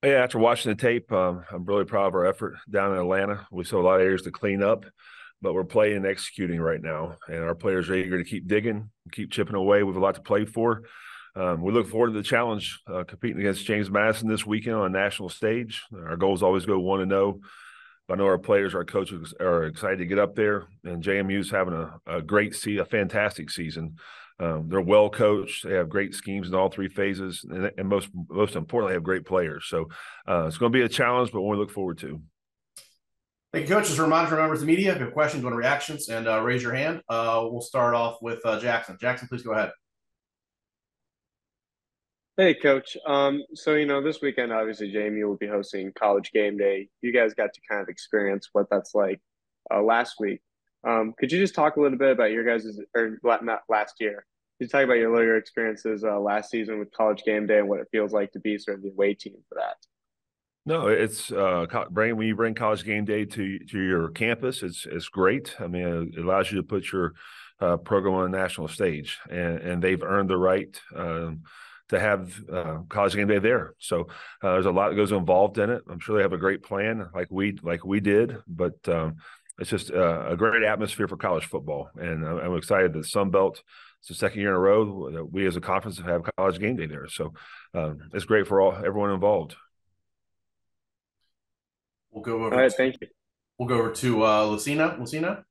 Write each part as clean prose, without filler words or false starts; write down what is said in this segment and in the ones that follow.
Yeah, after watching the tape, I'm really proud of our effort down in Atlanta. We saw a lot of areas to clean up, but we're playing and executing right now, and our players are eager to keep digging, keep chipping away. We have a lot to play for. We look forward to the challenge, competing against James Madison this weekend on a national stage. Our goal is always go 1-0. I know our players, our coaches are excited to get up there, and JMU's having a fantastic season. They're well coached. They have great schemes in all three phases, and most importantly, have great players. So it's going to be a challenge, but one we look forward to. Thank you, Coach. Just a reminder for members of the media, if you have questions, want reactions, and raise your hand. We'll start off with Jackson. Jackson, please go ahead. Hey, Coach. This weekend, obviously, JMU will be hosting College Game Day. You guys got to kind of experience what that's like last week. Could you just talk a little bit about your guys' or not last year? Could you talk about your experiences last season with College Game Day and what it feels like to be sort of the away team for that? No, it's when you bring College Game Day to your campus, it's great. I mean, it allows you to put your program on a national stage, and they've earned the right to have College Game Day there. So there's a lot that goes involved in it. I'm sure they have a great plan, like we did, but it's just a great atmosphere for college football, and I'm excited that Sun Belt. It's the second year in a row that we as a conference have College Game Day there. So it's great for everyone involved. We'll go over. All right, thank you. We'll go over to Lucina. Lucina.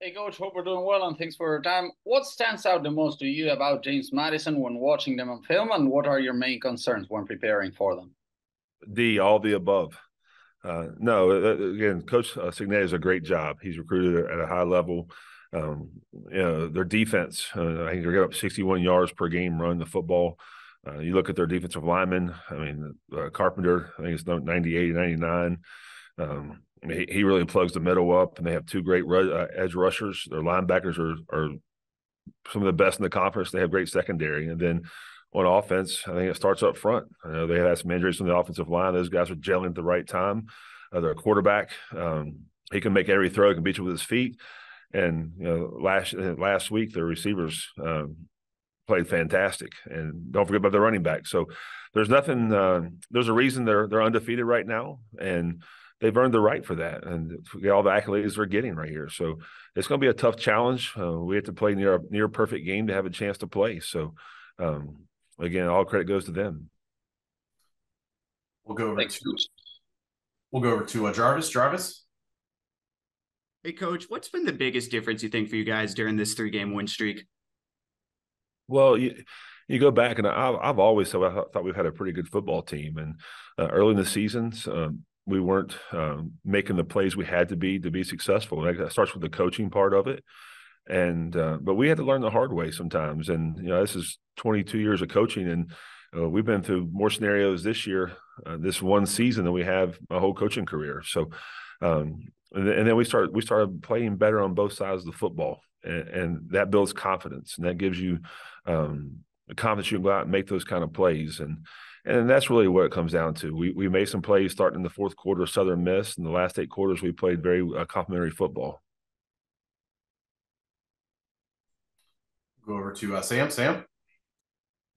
Hey, Coach, hope we're doing well, and thanks for your time. What stands out the most to you about James Madison when watching them on film, and what are your main concerns when preparing for them? All the above. No, again, Coach Cignetti does a great job. He's recruited at a high level. Their defense, I think they're up 61 yards per game run the football. You look at their defensive linemen. I mean, Carpenter, I think it's 98, 99. He really plugs the middle up, and they have two great edge rushers. Their linebackers are some of the best in the conference. They have great secondary. And then on offense, I think it starts up front. I know they had some injuries on the offensive line. Those guys are gelling at the right time. Their quarterback, he can make every throw, he can beat you with his feet. And last week, their receivers played fantastic, and don't forget about the running back. So there's nothing. There's a reason they're undefeated right now, and they've earned the right for that, and get all the accolades they're getting right here. So it's going to be a tough challenge. We have to play near perfect game to have a chance to play. So again, all credit goes to them. We'll go over to Jarvis. Jarvis. Hey, Coach, what's been the biggest difference you think for you guys during this 3-game win streak? Well, you go back, and I've always thought we've had a pretty good football team. And early in the seasons, we weren't making the plays we had to be successful. And that starts with the coaching part of it. And but we had to learn the hard way sometimes. And this is 22 years of coaching, and we've been through more scenarios this year, this one season, than we have my whole coaching career. So, and then we started playing better on both sides of the football, and that builds confidence, and that gives you the confidence you can go out and make those kind of plays. And that's really what it comes down to. We made some plays starting in the fourth quarter of Southern Miss. In the last 8 quarters, we played very complimentary football. Go over to Sam. Sam.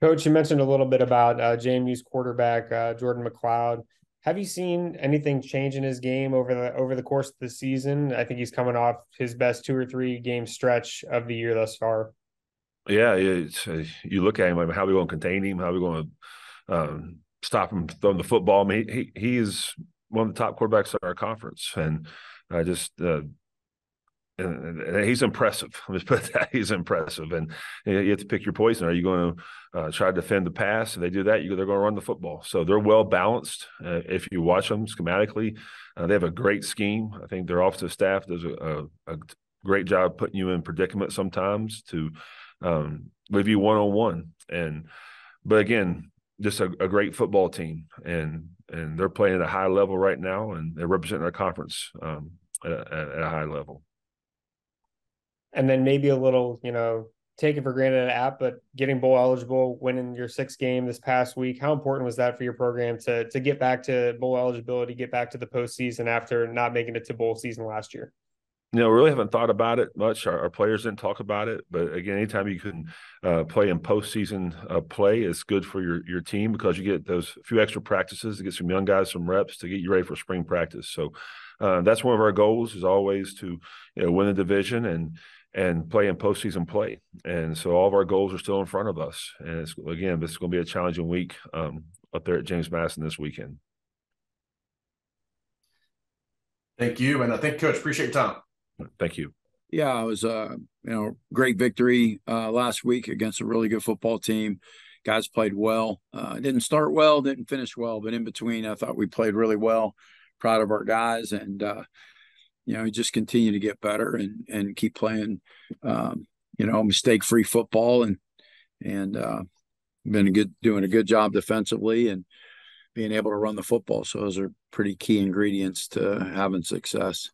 Coach, you mentioned a little bit about JMU's quarterback, Jordan McLeod. Have you seen anything change in his game over the course of the season? I think he's coming off his best 2 or 3 game stretch of the year thus far. Yeah, you look at him, like, how are we going to contain him? How are we going to stop him throwing the football? I mean, he is one of the top quarterbacks in our conference, and I just and he's impressive. Let me put that. He's impressive, and you have to pick your poison. Are you going to try to defend the pass? If they do that, they're going to run the football. So they're well balanced. If you watch them schematically, they have a great scheme. I think their offensive staff does a great job putting you in predicament sometimes to leave you one-on-one. But again, just a great football team, and they're playing at a high level right now, and they're representing our conference at a high level. And then maybe a little, take it for granted app, but getting bowl eligible, winning your 6th game this past week, how important was that for your program to get back to bowl eligibility, get back to the postseason after not making it to bowl season last year? we really haven't thought about it much. Our players didn't talk about it, but again, anytime you can play in postseason play, it's good for your team because you get those few extra practices to get some young guys some reps to get you ready for spring practice. So that's one of our goals is always to win the division and play in postseason play. And so all of our goals are still in front of us. And this is going to be a challenging week up there at James Madison this weekend. Thank you, and thank you, Coach. Appreciate your time. Thank you. Yeah, it was great victory last week against a really good football team. Guys played well. Didn't start well, didn't finish well, but in between, I thought we played really well. Proud of our guys, and just continue to get better and keep playing, mistake-free football, and doing a good job defensively and being able to run the football. So those are pretty key ingredients to having success.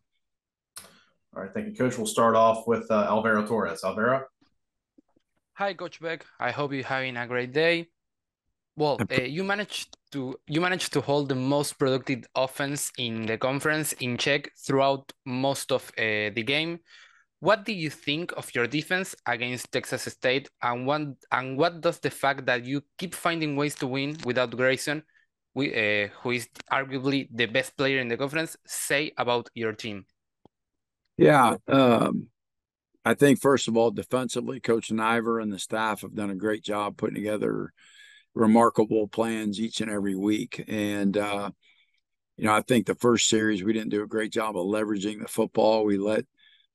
All right, thank you, Coach. We'll start off with Alvaro Torres. Alvaro. Hi, Coach Beck. I hope you're having a great day. Well, you managed to hold the most productive offense in the conference in check throughout most of the game. What do you think of your defense against Texas State, and what does the fact that you keep finding ways to win without Grayson, who is arguably the best player in the conference, say about your team? Yeah, I think first of all, defensively, Coach Niver and the staff have done a great job putting together remarkable plans each and every week. And, I think the first series, we didn't do a great job of leveraging the football. We let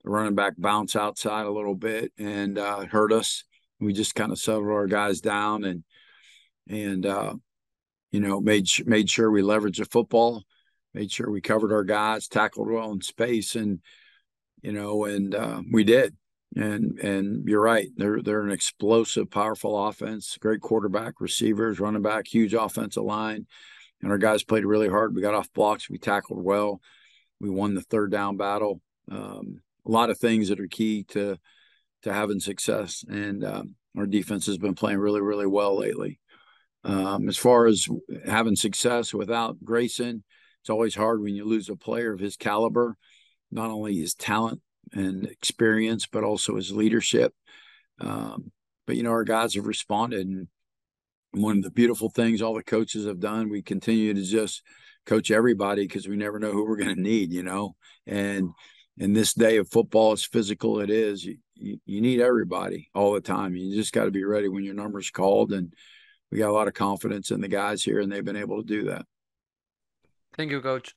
the running back bounce outside a little bit and hurt us. We just kind of settled our guys down and made sure we leveraged the football, made sure we covered our guys, tackled well in space, and we did. And you're right. They're an explosive, powerful offense, great quarterback, receivers, running back, huge offensive line. And our guys played really hard. We got off blocks. We tackled well. We won the third down battle. A lot of things that are key to having success. And our defense has been playing really, really well lately. As far as having success without Grayson, it's always hard when you lose a player of his caliber, not only his talent and experience, but also his leadership. But our guys have responded. And one of the beautiful things all the coaches have done, we continue to just coach everybody because we never know who we're going to need, And in this day of football, as physical it is, you need everybody all the time. You just got to be ready when your number's called. And we got a lot of confidence in the guys here, and they've been able to do that. Thank you, Coach.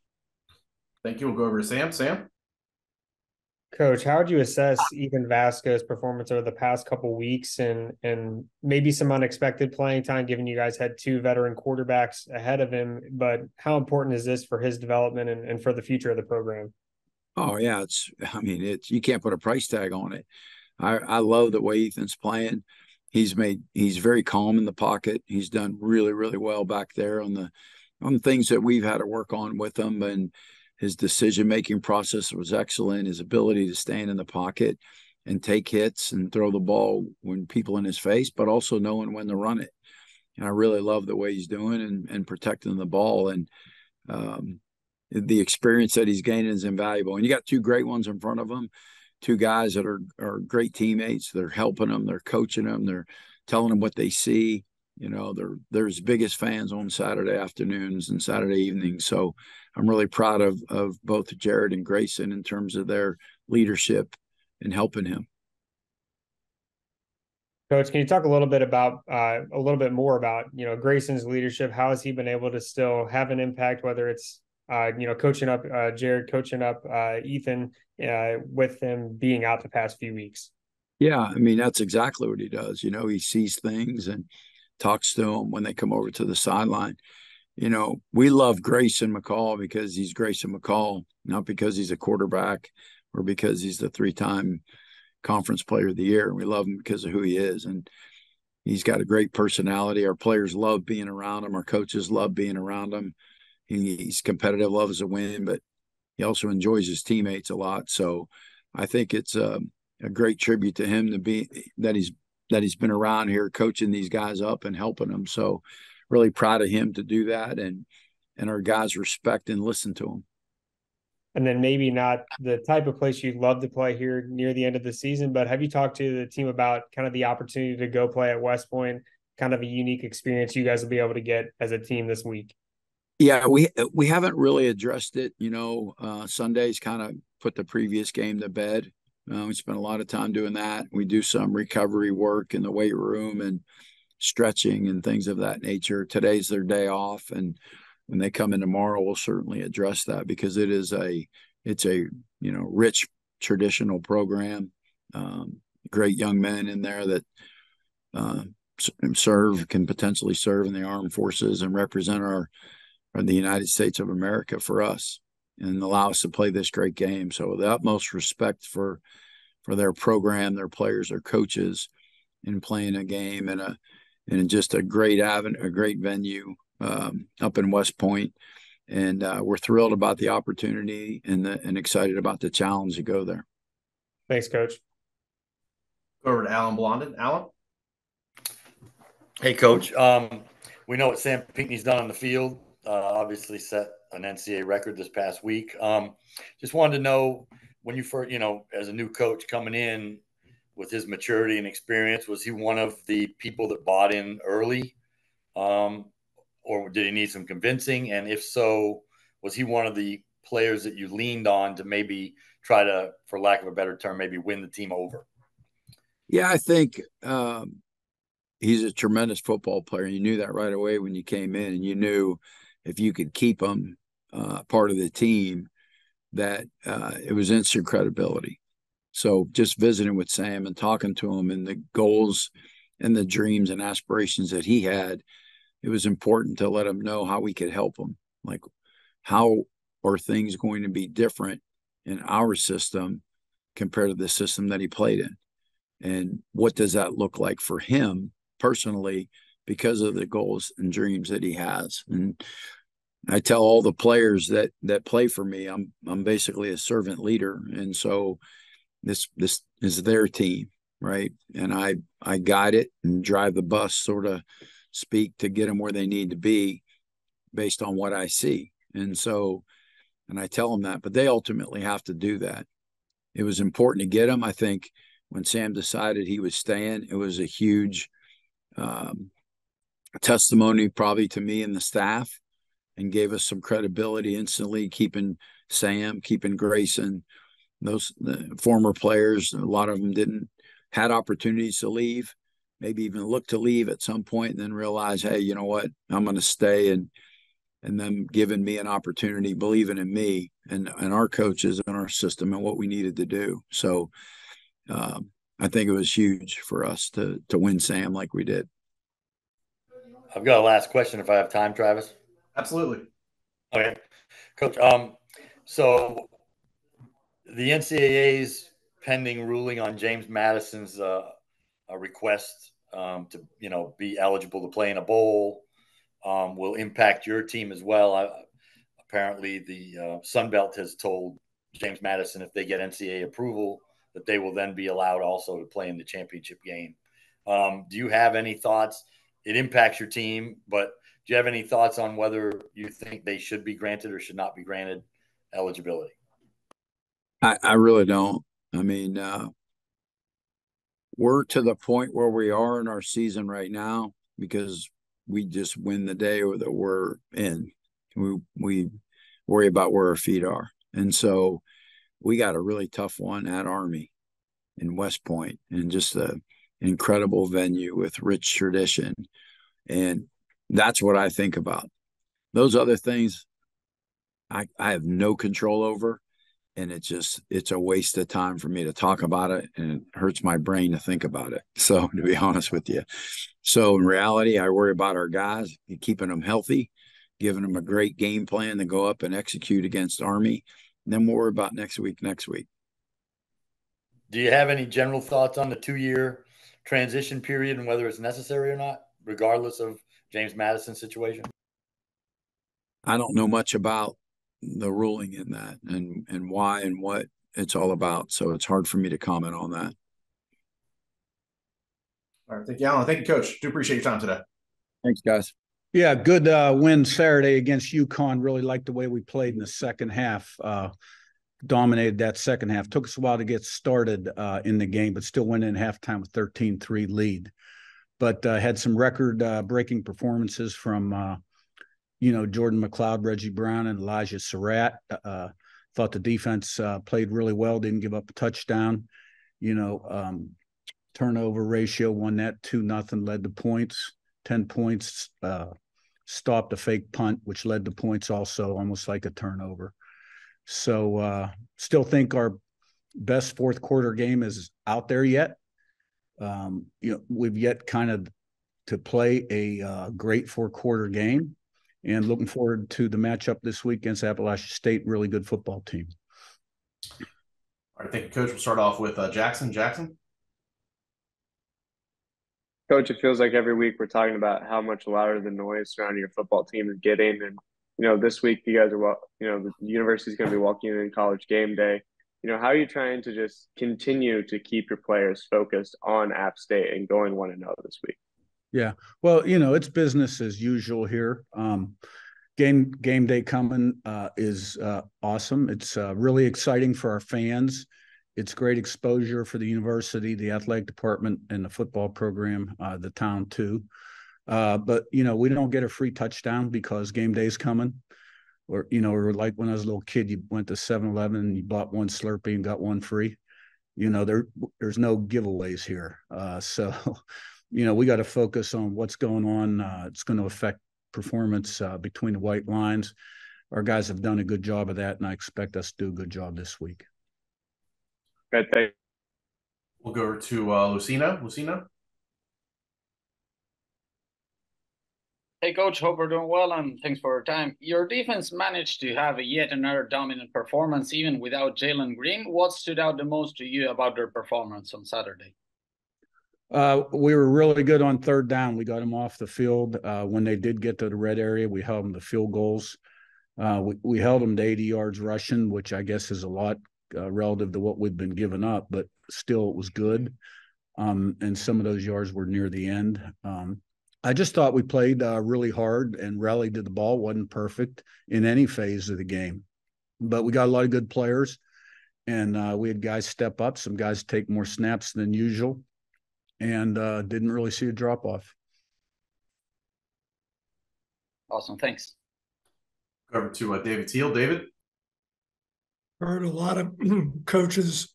Thank you. We'll go over to Sam. Sam. Coach, how would you assess Ethan Vasquez's performance over the past couple weeks and maybe some unexpected playing time, given you guys had two veteran quarterbacks ahead of him? But how important is this for his development and for the future of the program? Oh, yeah. You can't put a price tag on it. I love the way Ethan's playing. He's very calm in the pocket. He's done really, really well back there on the things that we've had to work on with him, and his decision-making process was excellent. His ability to stand in the pocket and take hits and throw the ball when people in his face, but also knowing when to run it. And I really love the way he's doing and protecting the ball. And the experience that he's gaining is invaluable. And you got two great ones in front of him, two guys that are great teammates. They're helping them. They're coaching them. They're telling them what they see. They're his biggest fans on Saturday afternoons and Saturday evenings. So I'm really proud of both Jared and Grayson in terms of their leadership and helping him. Coach, can you talk a little bit more about Grayson's leadership? How has he been able to still have an impact, whether it's coaching up Jared, coaching up Ethan, with him being out the past few weeks? Yeah, that's exactly what he does. He sees things and talks to them when they come over to the sideline. We love Grayson McCall because he's Grayson McCall, not because he's a quarterback or because he's the 3-time conference player of the year. We love him because of who he is. And he's got a great personality. Our players love being around him. Our coaches love being around him. He's competitive, loves to win, but he also enjoys his teammates a lot. So I think it's a great tribute to him that he's been around here coaching these guys up and helping them. So really proud of him to do that, and our guys respect and listen to him. and then maybe not the type of place you'd love to play here near the end of the season, but have you talked to the team about kind of the opportunity to go play at West Point, kind of a unique experience you guys will be able to get as a team this week? Yeah, we haven't really addressed it. Sundays kind of put the previous game to bed. We spent a lot of time doing that. We do some recovery work in the weight room and stretching and things of that nature. Today's their day off, and when they come in tomorrow, we'll certainly address that because it's a rich traditional program. Great young men in there that can potentially serve in the armed forces and represent the United States of America for us and allow us to play this great game. So the utmost respect for their program, their players, their coaches in playing a game in just a great a great venue up in West Point. And we're thrilled about the opportunity and excited about the challenge to go there. Thanks, Coach. Go over to Alan Blondin. Alan? Hey, Coach. We know what Sam Pinckney's done on the field. Obviously set an NCAA record this past week. Just wanted to know, when you first, as a new coach coming in with his maturity and experience, was he one of the people that bought in early? Or did he need some convincing? And if so, was he one of the players that you leaned on to maybe try to, for lack of a better term, maybe win the team over? Yeah, I think he's a tremendous football player. You knew that right away when you came in, and you knew if you could keep him part of the team, that it was instant credibility. So just visiting with Sam and talking to him and the goals and the dreams and aspirations that he had, it was important to let him know how we could help him. Like, how are things going to be different in our system compared to the system that he played in? And what does that look like for him personally because of the goals and dreams that he has? And I tell all the players that play for me, I'm basically a servant leader. And so this is their team, right? And I guide it and drive the bus, sort of speak, to get them where they need to be based on what I see. And I tell them that, but they ultimately have to do that. It was important to get them. I think when Sam decided he was staying, it was a huge testimony probably to me and the staff, and gave us some credibility instantly, keeping Sam, keeping Grayson, the former players. A lot of them had opportunities to leave, maybe even look to leave at some point, and then realize, hey, you know what, I'm going to stay, and them giving me an opportunity, believing in me and our coaches and our system and what we needed to do. So I think it was huge for us to win Sam like we did. I've got a last question if I have time, Travis. Absolutely. Okay, Coach. So the NCAA's pending ruling on James Madison's request to be eligible to play in a bowl will impact your team as well. Apparently, the Sun Belt has told James Madison, if they get NCAA approval, that they will then be allowed also to play in the championship game. Do you have any thoughts? It impacts your team, but do you have any thoughts on whether you think they should be granted or should not be granted eligibility? I really don't. I mean, we're to the point where we are in our season right now because we just win the day that we're in. We worry about where our feet are. And so we got a really tough one at Army in West Point, and just an incredible venue with rich tradition. And that's what I think about. Those other things I have no control over, and it's a waste of time for me to talk about it, and it hurts my brain to think about it. So, to be honest with you. So in reality, I worry about our guys, keeping them healthy, giving them a great game plan to go up and execute against Army. And then we'll worry about next week. Do you have any general thoughts on the 2-year transition period and whether it's necessary or not, regardless of James Madison's situation? I don't know much about the ruling in that and why and what it's all about. So it's hard for me to comment on that. All right. Thank you, Alan. Thank you, Coach. Do appreciate your time today. Thanks, guys. Yeah, good win Saturday against UConn. Really liked the way we played in the second half. dominated that second half. Took us a while to get started in the game, but still went in halftime with 13-3 lead. But had some record-breaking performances from, Jordan McLeod, Reggie Brown, and Elijah Surratt. Thought the defense played really well, didn't give up a touchdown. Turnover ratio won that 2-0, led to points, 10 points, stopped a fake punt, which led to points also, almost like a turnover. So still think our best fourth quarter game is out there yet. We've yet kind of to play a great fourth quarter game, and looking forward to the matchup this week against Appalachian State. Really good football team. All right, thank you, Coach. We'll start off with Jackson. Jackson. Coach, it feels like every week we're talking about how much louder the noise surrounding your football team is getting. And, this week you guys are, the university is going to be welcoming in College Game Day. How are you trying to just continue to keep your players focused on App State and going 1-0 this week? Yeah, well, it's business as usual here. Game day coming is awesome. It's really exciting for our fans. It's great exposure for the university, the athletic department, and the football program, the town too. But we don't get a free touchdown because game day's coming. Or like when I was a little kid, you went to 7-Eleven and you bought one Slurpee and got one free. There's no giveaways here. So we got to focus on what's going on. It's going to affect performance between the white lines. Our guys have done a good job of that, and I expect us to do a good job this week. Good, thanks. We'll go over to Lucina. Lucina. Hey, Coach, hope we're doing well, and thanks for your time. Your defense managed to have yet another dominant performance, even without Jalen Green. What stood out the most to you about their performance on Saturday? We were really good on third down. We got them off the field. When they did get to the red area, we held them to field goals. We held them to 80 yards rushing, which I guess is a lot relative to what we've been giving up, but still it was good. And some of those yards were near the end. I just thought we played really hard and rallied to the ball. Wasn't perfect in any phase of the game, but we got a lot of good players, and we had guys step up, some guys take more snaps than usual, and didn't really see a drop-off. Awesome, thanks. Over to David Teal. David? Heard a lot of coaches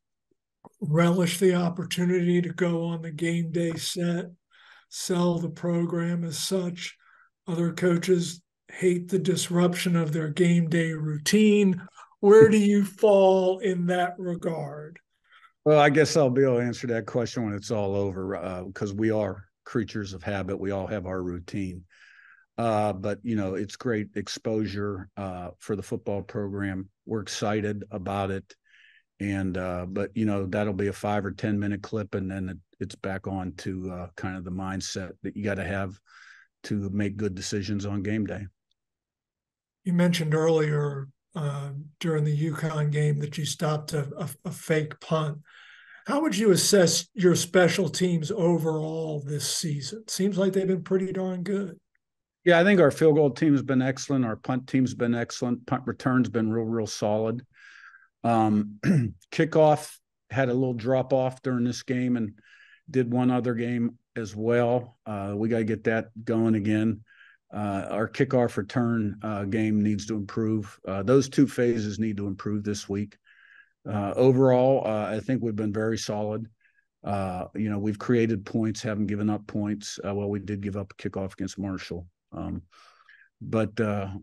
relish the opportunity to go on the game day set, sell the program as such. Other coaches hate the disruption of their game day routine. Where do you fall in that regard? Well, I guess I'll be able to answer that question when it's all over, because we are creatures of habit. We all have our routine. But, it's great exposure for the football program. We're excited about it. And but that'll be a 5 or 10 minute clip, and then it's back on to kind of the mindset that you got to have to make good decisions on game day. You mentioned earlier during the UConn game that you stopped a fake punt. How would you assess your special teams overall this season? Seems like they've been pretty darn good. Yeah, I think our field goal team's been excellent. Our punt team's been excellent. Punt return's been real solid. Kickoff had a little drop off during this game and did one other game as well. We got to get that going again. Our kickoff return game needs to improve. Those two phases need to improve this week. Overall, I think we've been very solid. We've created points, haven't given up points. Well, we did give up a kickoff against Marshall. But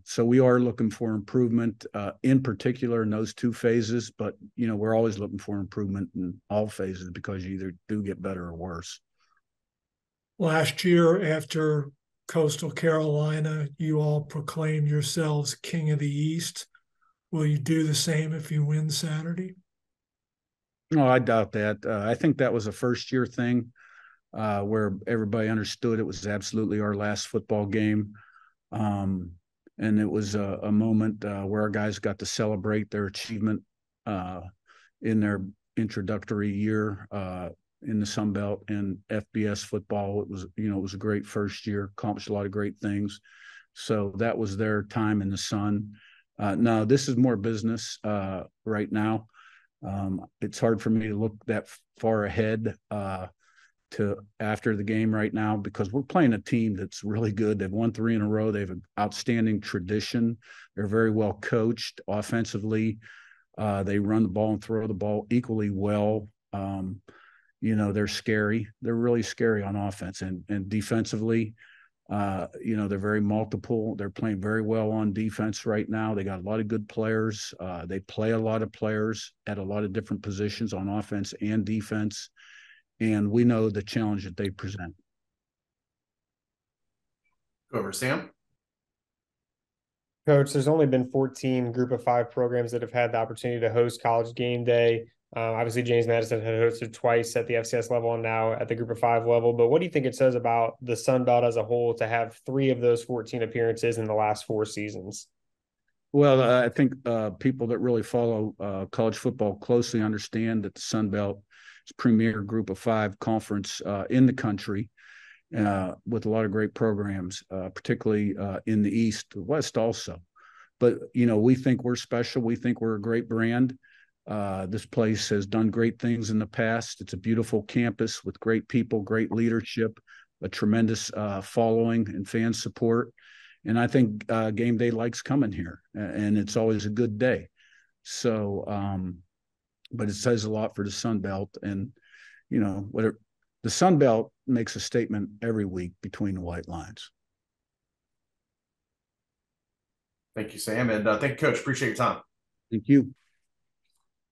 so we are looking for improvement in particular in those two phases, but we're always looking for improvement in all phases because you either do get better or worse. Last year, after Coastal Carolina, you all proclaimed yourselves King of the East. Will you do the same if you win Saturday? No, I doubt that. I think that was a first-year thing where everybody understood it was absolutely our last football game. And it was a moment where our guys got to celebrate their achievement in their introductory year in the Sun Belt and FBS football. It was a great first year, accomplished a lot of great things. So that was their time in the sun. No, this is more business right now. It's hard for me to look that far ahead to after the game right now because we're playing a team that's really good. They've won 3 in a row. They have an outstanding tradition. They're very well coached offensively. They run the ball and throw the ball equally well. They're scary. They're really scary on offense and defensively. They're very multiple. They're playing very well on defense right now. They got a lot of good players. They play a lot of players at a lot of different positions on offense and defense. And we know the challenge that they present. Go over, Sam. Coach, there's only been 14 Group of 5 programs that have had the opportunity to host College Game Day. Obviously, James Madison had hosted twice at the FCS level and now at the Group of 5 level. But what do you think it says about the Sun Belt as a whole to have 3 of those 14 appearances in the last 4 seasons? Well, I think people that really follow college football closely understand that the Sun Belt is premier Group of 5 conference in the country with a lot of great programs, particularly in the East, the West also. But, we think we're special. We think we're a great brand. This place has done great things in the past. It's a beautiful campus with great people, great leadership, a tremendous following and fan support. And I think game day likes coming here, and it's always a good day. So, but it says a lot for the Sun Belt. And, the Sun Belt makes a statement every week between the white lines. Thank you, Sam. And thank you, Coach. Appreciate your time. Thank you.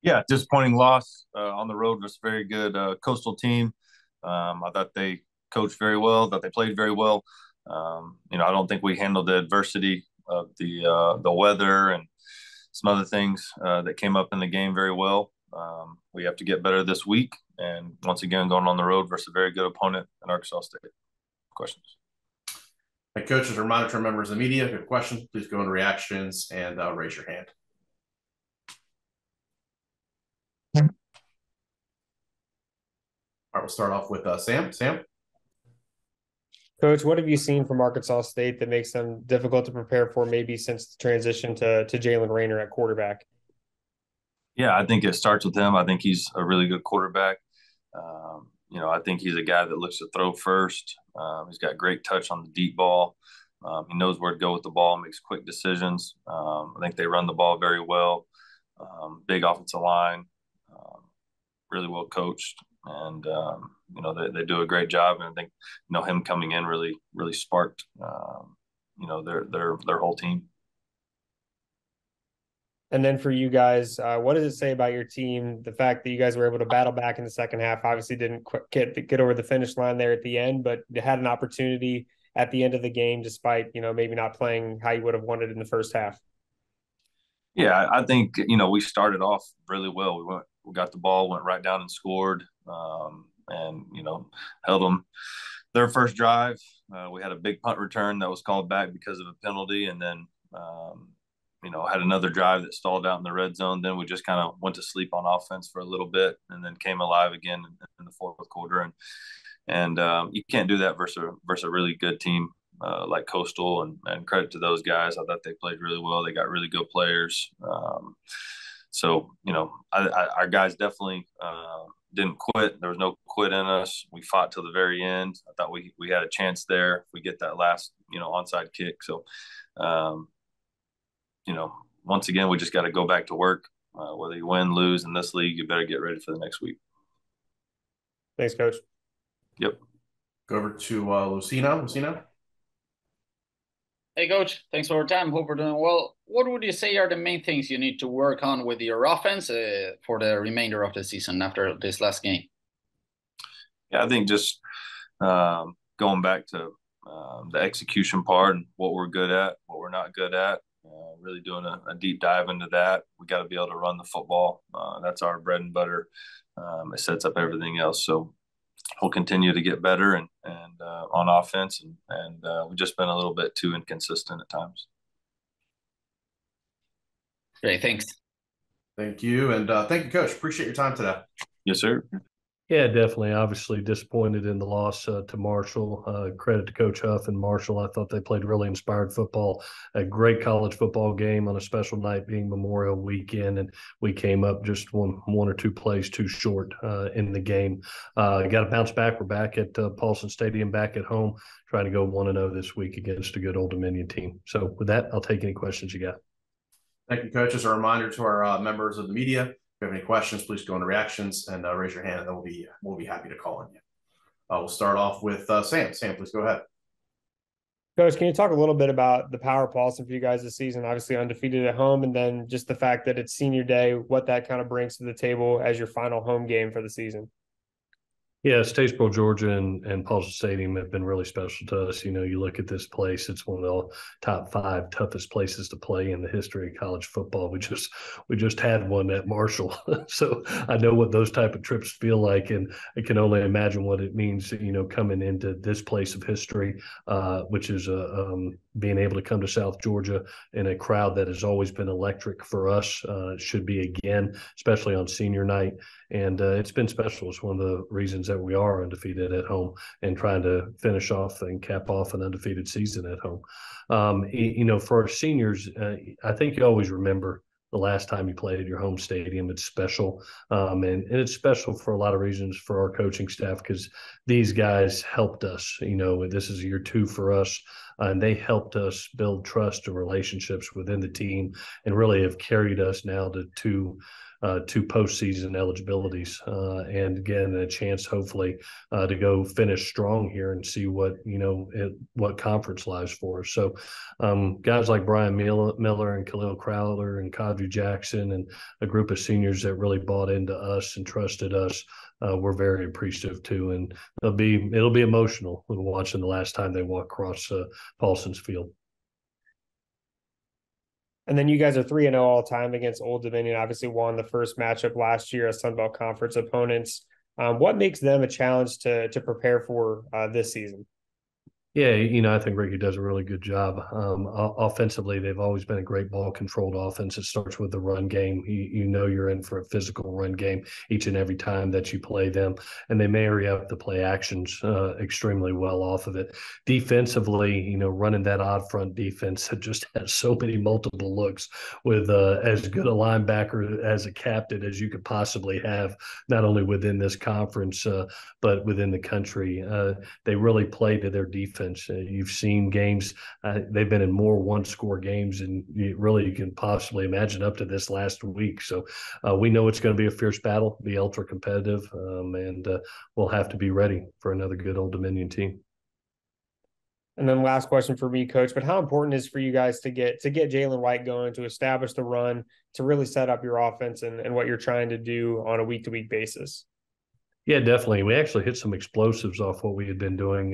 Yeah, disappointing loss on the road versus a very good Coastal team. I thought they coached very well, thought they played very well. I don't think we handled the adversity of the weather and some other things that came up in the game very well. We have to get better this week. And once again, going on the road versus a very good opponent in Arkansas State. Questions? And Coach, as a reminder to our members of the media, if you have a question, please go into reactions and raise your hand. All right, we'll start off with Sam. Sam? Coach, what have you seen from Arkansas State that makes them difficult to prepare for maybe since the transition to Jalen Rahne at quarterback? Yeah, I think it starts with him. I think he's a really good quarterback. I think he's a guy that looks to throw first. He's got great touch on the deep ball. He knows where to go with the ball, makes quick decisions. I think they run the ball very well. Big offensive line, really well coached. And, they do a great job. And I think, him coming in really sparked, their whole team. And then for you guys, what does it say about your team? The fact that you guys were able to battle back in the second half, obviously didn't get over the finish line there at the end, but you had an opportunity at the end of the game, despite, maybe not playing how you would have wanted in the first half. Yeah, I think, we started off really well. We got the ball, went right down and scored, and held them their first drive. We had a big punt return that was called back because of a penalty. And then, had another drive that stalled out in the red zone. Then we just kind of went to sleep on offense for a little bit and then came alive again in the fourth quarter. And you can't do that versus a really good team like Coastal, and credit to those guys. I thought they played really well. They got really good players. Our guys definitely didn't quit. There was no quit in us. We fought till the very end. I thought we had a chance there if we get that last, onside kick. So, once again, we just got to go back to work. Whether you win, lose in this league, you better get ready for the next week. Thanks, Coach. Yep. Go over to Lucina. Hey, Coach. Thanks for your time. Hope we're doing well. What would you say are the main things you need to work on with your offense for the remainder of the season after this last game? Yeah, I think just going back to the execution part and what we're good at, what we're not good at. Really doing a deep dive into that. We got to be able to run the football. That's our bread and butter. It sets up everything else. So we'll continue to get better and on offense, and we've just been a little bit too inconsistent at times. Great, thanks. Thank you, and thank you, Coach. Appreciate your time today. Yes, sir. Yeah, definitely. Obviously disappointed in the loss to Marshall. Credit to Coach Huff and Marshall. I thought they played really inspired football, a great college football game on a special night being Memorial Weekend, and we came up just one or two plays too short in the game. Got to bounce back. We're back at Paulson Stadium, back at home, trying to go 1-0 this week against a good Old Dominion team. So with that, I'll take any questions you got. Thank you, Coach. As a reminder to our members of the media, if you have any questions, please go into reactions and raise your hand, and then we'll be happy to call on you. We'll start off with Sam. Sam, please go ahead. Coach, can you talk a little bit about the power of Paulson for you guys this season? Obviously undefeated at home, and then just the fact that it's senior day, what that kind of brings to the table as your final home game for the season. Yeah, Statesboro, Georgia, and Paulson Stadium have been really special to us. You know, you look at this place; it's one of the top 5 toughest places to play in the history of college football. We just had one at Marshall, so I know what those type of trips feel like, and I can only imagine what it means. You know, coming into this place of history, which is being able to come to South Georgia in a crowd that has always been electric for us. Should be again, especially on senior night. And it's been special. It's one of the reasons that we are undefeated at home and trying to finish off and cap off an undefeated season at home. You know, for our seniors, I think you always remember the last time you played at your home stadium. It's special. And it's special for a lot of reasons for our coaching staff, because these guys helped us. You know, this is year 2 for us. And they helped us build trust and relationships within the team, and really have carried us now to two postseason eligibilities, and again a chance hopefully to go finish strong here and see what what conference lies for us. So guys like Brian Miller and Khalil Crowder and Kadri Jackson and a group of seniors that really bought into us and trusted us, we're very appreciative too, and it'll be emotional when watching the last time they walk across Paulson's field. And then you guys are 3-0 all time against Old Dominion. Obviously won the first matchup last year as Sun Belt Conference opponents. What makes them a challenge to prepare for this season? Yeah, you know, I think Ricky does a really good job. Offensively, they've always been a great ball-controlled offense. It starts with the run game. You know you're in for a physical run game each and every time that you play them, and they marry up the play actions extremely well off of it. Defensively, you know, running that odd front defense that just has so many multiple looks with as good a linebacker as a captain as you could possibly have, not only within this conference but within the country. They really play to their defense. You've seen games, they've been in more one-score games than you can possibly imagine up to this last week. So we know it's going to be a fierce battle, be ultra competitive, and we'll have to be ready for another good Old Dominion team. And then last question for me, Coach, but how important is for you guys to get Jalen White going, to establish the run, to really set up your offense and what you're trying to do on a week-to-week basis? Yeah, definitely. We actually hit some explosives off what we had been doing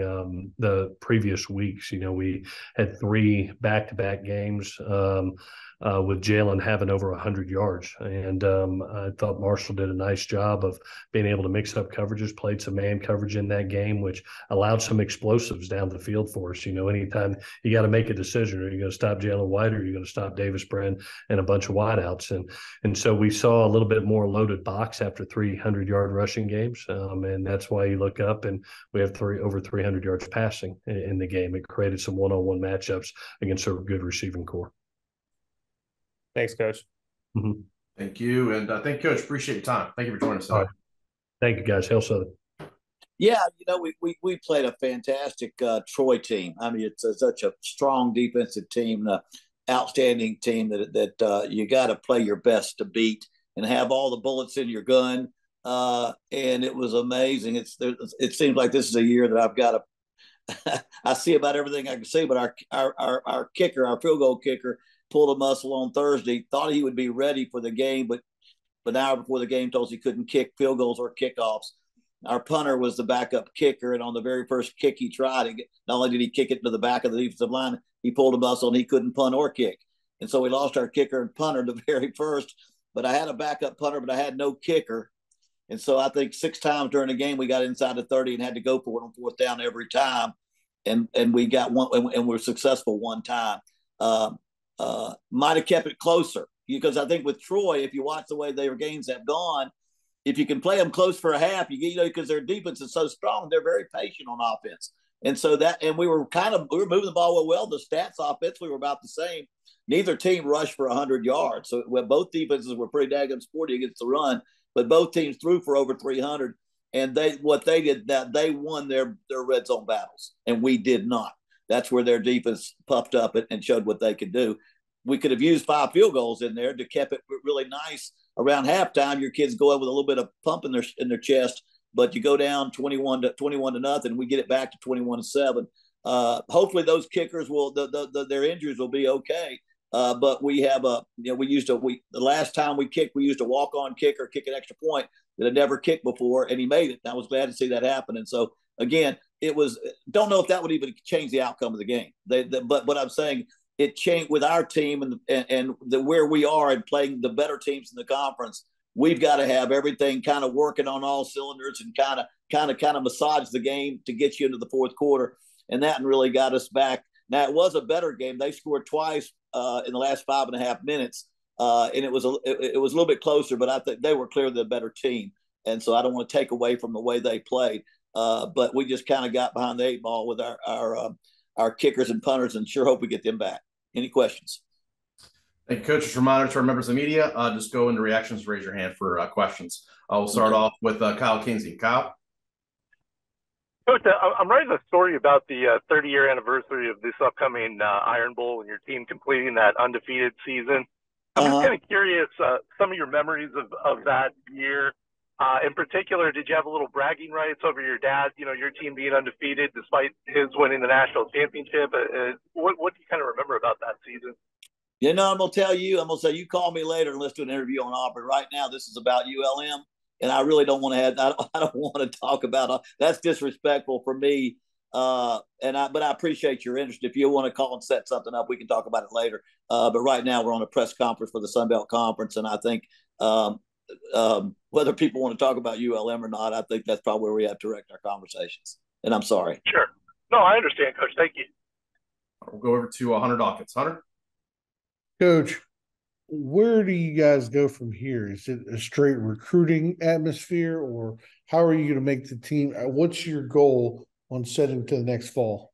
the previous weeks. You know, we had 3 back-to-back games with Jalen having over 100 yards. And I thought Marshall did a nice job of being able to mix up coverages, played some man coverage in that game, which allowed some explosives down the field for us. You know, anytime you got to make a decision, are you going to stop Jalen White or are you going to stop Davis Brin and a bunch of wideouts? And so we saw a little bit more loaded box after 300-yard rushing games. And that's why you look up and we have over 300 yards passing in the game. It created some one-on-one matchups against a good receiving core. Thanks, Coach. Mm-hmm. Thank you. And thank you, Coach. Appreciate your time. Thank you for joining us today. Right. Thank you, guys. Hail Southern. Yeah, you know, we played a fantastic Troy team. I mean, it's such a strong defensive team, outstanding team that you got to play your best to beat and have all the bullets in your gun. And it was amazing. It seems like this is a year that I've got to I see about everything I can see, but our kicker, our field goal kicker, pulled a muscle on Thursday, thought he would be ready for the game, but an hour before the game told us he couldn't kick field goals or kickoffs. Our punter was the backup kicker, and on the very first kick he tried, not only did he kick it to the back of the defensive line, he pulled a muscle and he couldn't punt or kick. And so we lost our kicker and punter the very first, but I had a backup punter, but I had no kicker. And so I think 6 times during the game we got inside the 30 and had to go for it on 4th down every time. And we got one, and we were successful one time. Might have kept it closer, because I think with Troy, if you watch the way their games have gone, if you can play them close for a half, because their defense is so strong, they're very patient on offense. And so we were moving the ball well. The stats offensively were about the same. Neither team rushed for 100 yards. So both defenses were pretty daggone sporty against the run, but both teams threw for over 300. And they won their red zone battles, and we did not. That's where their defense puffed up and showed what they could do. We could have used 5 field goals in there to keep it really nice. Around halftime, your kids go up with a little bit of pump in their chest, but you go down 21 to nothing. We get it back to 21-7. Hopefully, those kickers their injuries will be okay. But we have the last time we kicked, we used a walk-on kicker, kick an extra point that had never kicked before, and he made it. I was glad to see that happen. And so again, don't know if that would even change the outcome of the game. But what I'm saying, it changed with our team and where we are and playing the better teams in the conference. We've got to have everything kind of working on all cylinders and kind of massage the game to get you into the fourth quarter. And that really got us back. Now, it was a better game. They scored twice in the last 5.5 minutes, and it was a little bit closer, but I think they were clearly the better team. And so I don't want to take away from the way they played, but we just kind of got behind the 8 ball with our kickers and punters, and sure hope we get them back. Any questions? Thank you, Coach. Just a reminder to our members of the media, just go into reactions, raise your hand for questions. We'll start off with Kyle Kinsey. Kyle? Coach, I'm writing a story about the 30-year anniversary of this upcoming Iron Bowl and your team completing that undefeated season. I'm just kind of curious, some of your memories of that year. In particular, did you have a little bragging rights over your dad, your team being undefeated despite his winning the national championship? What do you kind of remember about that season? I'm going to say, you call me later and let's do an interview on Auburn. Right now, this is about ULM, and I really don't want to I don't want to talk about that's disrespectful for me. But I appreciate your interest. If you want to call and set something up, we can talk about it later. But right now, we're on a press conference for the Sun Belt Conference, and I think whether people want to talk about ULM or not, I think that's probably where we have to direct our conversations. And I'm sorry. Sure. No, I understand, Coach. Thank you. We'll go over to Hunter Dawkins. Hunter? Coach, where do you guys go from here? Is it a straight recruiting atmosphere, or how are you going to make the team? What's your goal on setting to the next fall?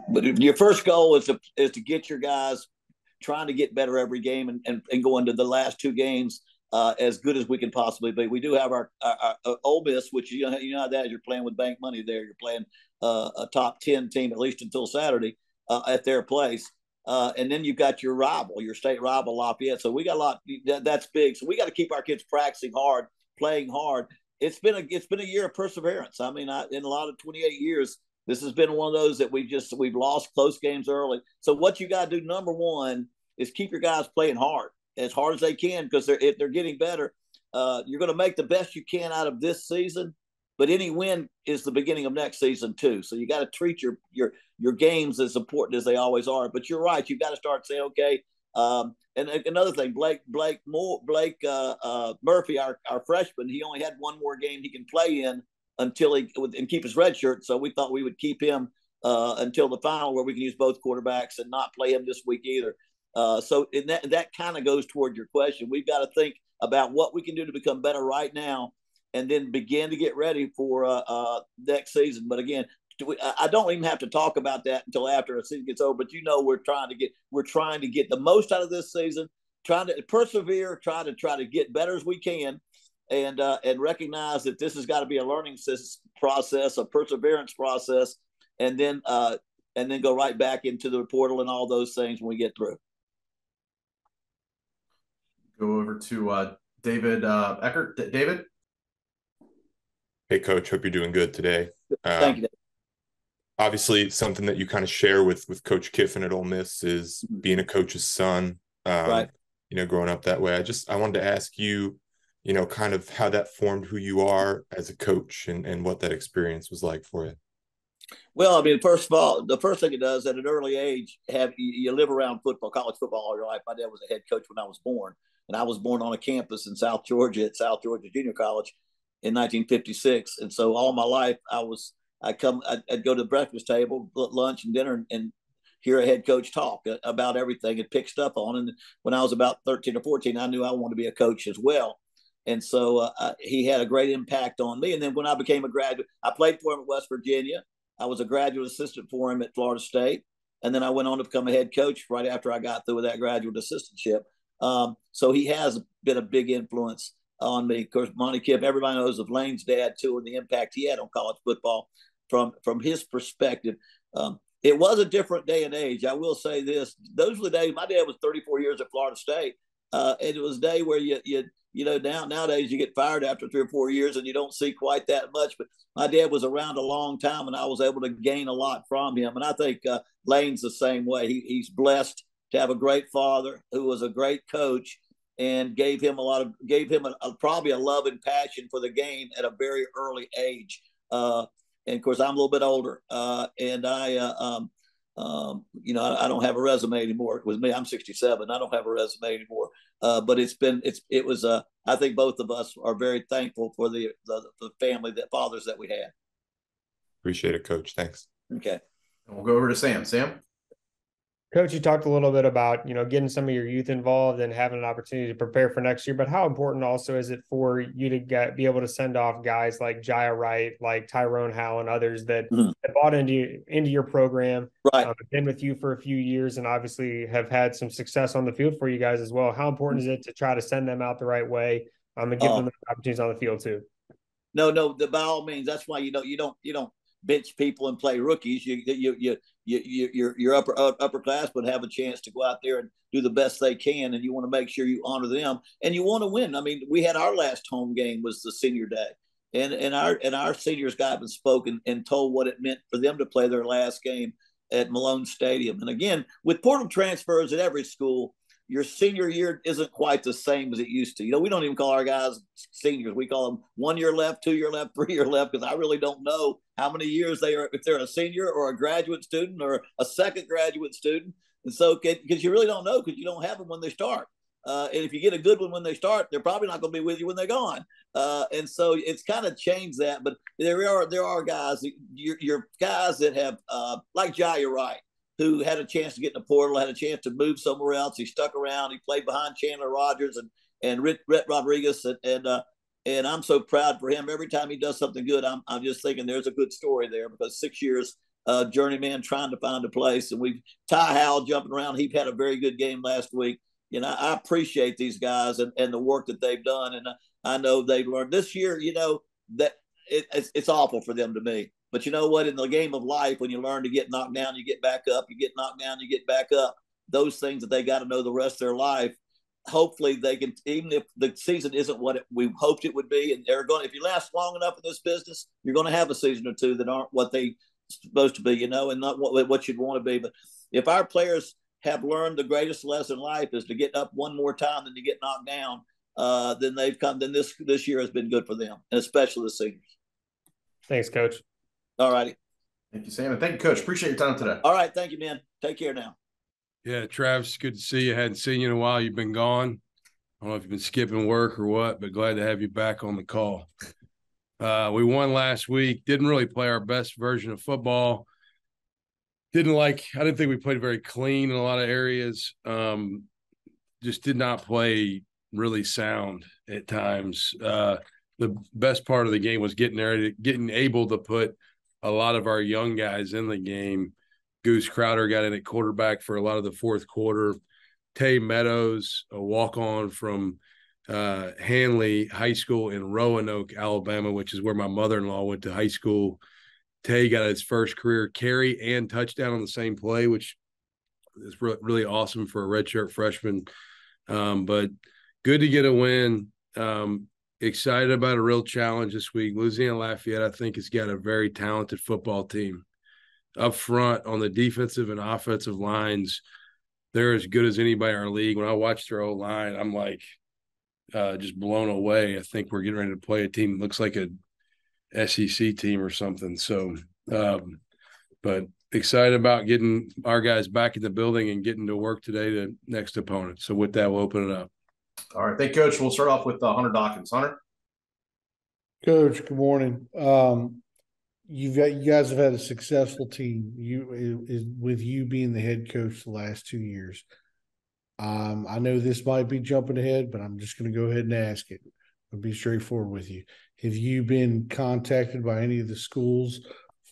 But your first goal is to get your guys trying to get better every game and go into the last 2 games as good as we can possibly be. We do have our Ole Miss, which you know how that is. You're playing with bank money there. You're playing a top 10 team, at least until Saturday, at their place. And then you've got your state rival, Lafayette. So we got a lot. That's big. So we got to keep our kids practicing hard, playing hard. It's been a year of perseverance. I mean, in a lot of 28 years, this has been one of those that we've lost close games early. So what you got to do, number one, is keep your guys playing hard as they can, because if they're getting better, you're going to make the best you can out of this season. But any win is the beginning of next season too. So you got to treat your games as important as they always are. But you're right. You've got to start saying, okay. And another thing, Blake Murphy, our freshman, he only had one more game he can play in until and keep his red shirt. So we thought we would keep him until the final, where we can use both quarterbacks and not play him this week either. So that kind of goes toward your question. We've got to think about what we can do to become better right now, and then begin to get ready for next season. But again, I don't even have to talk about that until after the season gets over. But we're trying to get the most out of this season, trying to persevere, try to get better as we can, and recognize that this has got to be a learning process, a perseverance process, and then go right back into the portal and all those things when we get through. Go over to David Eckert. David? Hey, Coach. Hope you're doing good today. Thank you, David. Obviously, something that you kind of share with Coach Kiffin at Ole Miss is being a coach's son, right. Growing up that way. I wanted to ask you, kind of how that formed who you are as a coach and what that experience was like for you. Well, I mean, first of all, the first thing it does at an early age, you live around football, college football all your life. My dad was a head coach when I was born, and I was born on a campus in South Georgia at South Georgia Junior College in 1956. And so all my life I'd go to the breakfast table, lunch and dinner, and hear a head coach talk about everything and pick stuff on. And when I was about 13 or 14, I knew I wanted to be a coach as well. And so he had a great impact on me. And then when I became a graduate, I played for him at West Virginia. I was a graduate assistant for him at Florida State. And then I went on to become a head coach right after I got through with that graduate assistantship. So he has been a big influence on me. Of course, Monty Kipp, everybody knows of Lane's dad too, and the impact he had on college football from his perspective. It was a different day and age. I will say this: those were the days. My dad was 34 years at Florida State, and it was a day where nowadays you get fired after 3 or 4 years, and you don't see quite that much. But my dad was around a long time, and I was able to gain a lot from him. And I think Lane's the same way. He's blessed to have a great father who was a great coach and gave him probably a love and passion for the game at a very early age. And of course, I'm a little bit older, and I don't have a resume anymore. With me, I'm 67. I don't have a resume anymore. But I think both of us are very thankful for the family, the fathers that we had. Appreciate it, Coach. Thanks. Okay. We'll go over to Sam. Sam? Coach, you talked a little bit about, getting some of your youth involved and having an opportunity to prepare for next year, but how important also is it for you to be able to send off guys like Jaya Wright, like Tyrone Howe and others that bought into your program, right? Been with you for a few years and obviously have had some success on the field for you guys as well. How important is it to try to send them out the right way and give them the opportunities on the field too? No, by all means. That's why you don't bench people and play rookies. Your upperclassmen have a chance to go out there and do the best they can, and you want to make sure you honor them and you want to win. I mean, we had our last home game was the senior day, and our seniors got up and spoken and told what it meant for them to play their last game at Malone Stadium. And again, with portal transfers at every school, your senior year isn't quite the same as it used to. We don't even call our guys seniors. We call them 1 year left, 2 year left, 3 year left, because I really don't know how many years they are, if they're a senior or a graduate student or a second graduate student. And so, because you really don't know, because you don't have them when they start. And if you get a good one when they start, they're probably not going to be with you when they're gone. And so it's kind of changed that. But there are guys, your guys that have, like Jaya Wright, who had a chance to get in the portal, had a chance to move somewhere else. He stuck around. He played behind Chandler Rogers and Rhett Rodriguez. And I'm so proud for him. Every time he does something good, I'm just thinking there's a good story there, because 6 years journeyman trying to find a place. And Ty Howell jumping around. He had a very good game last week. I appreciate these guys and the work that they've done. And I know they've learned this year, that it's awful for them to me. But you know what? In the game of life, when you learn to get knocked down, you get back up. You get knocked down, you get back up. Those things that they got to know the rest of their life. Hopefully they can, even if the season isn't what we hoped it would be, and if you last long enough in this business, you're going to have a season or two that aren't what they supposed to be, and not what you'd want to be. But if our players have learned the greatest lesson in life is to get up one more time than to get knocked down, then this year has been good for them, and especially the seniors. Thanks, Coach. All righty. Thank you, Sam. And thank you, Coach. Appreciate your time today. All right. Thank you, man. Take care now. Yeah, Travis, good to see you. Hadn't seen you in a while. You've been gone. I don't know if you've been skipping work or what, but glad to have you back on the call. We won last week. Didn't really play our best version of football. I didn't think we played very clean in a lot of areas. Just did not play really sound at times. The best part of the game was getting able to put a lot of our young guys in the game. Goose Crowder got in at quarterback for a lot of the fourth quarter. Tay Meadows, a walk-on from Hanley High School in Roanoke, Alabama, which is where my mother-in-law went to high school. Tay got his first career carry and touchdown on the same play, which is really awesome for a redshirt freshman. But good to get a win. Excited about a real challenge this week. Louisiana Lafayette, I think, has got a very talented football team. Up front on the defensive and offensive lines, they're as good as anybody in our league. When I watch their O-line, I'm like just blown away. I think we're getting ready to play a team that looks like a SEC team or something. So, but excited about getting our guys back in the building and getting to work today to next opponent. So with that, we'll open it up. All right. Thank you, Coach. We'll start off with Hunter Dawkins. Hunter? Coach, good morning. You guys have had a successful team. With you being the head coach the last 2 years. I know this might be jumping ahead, but I'm just going to go ahead and ask it. I'll be straightforward with you. Have you been contacted by any of the schools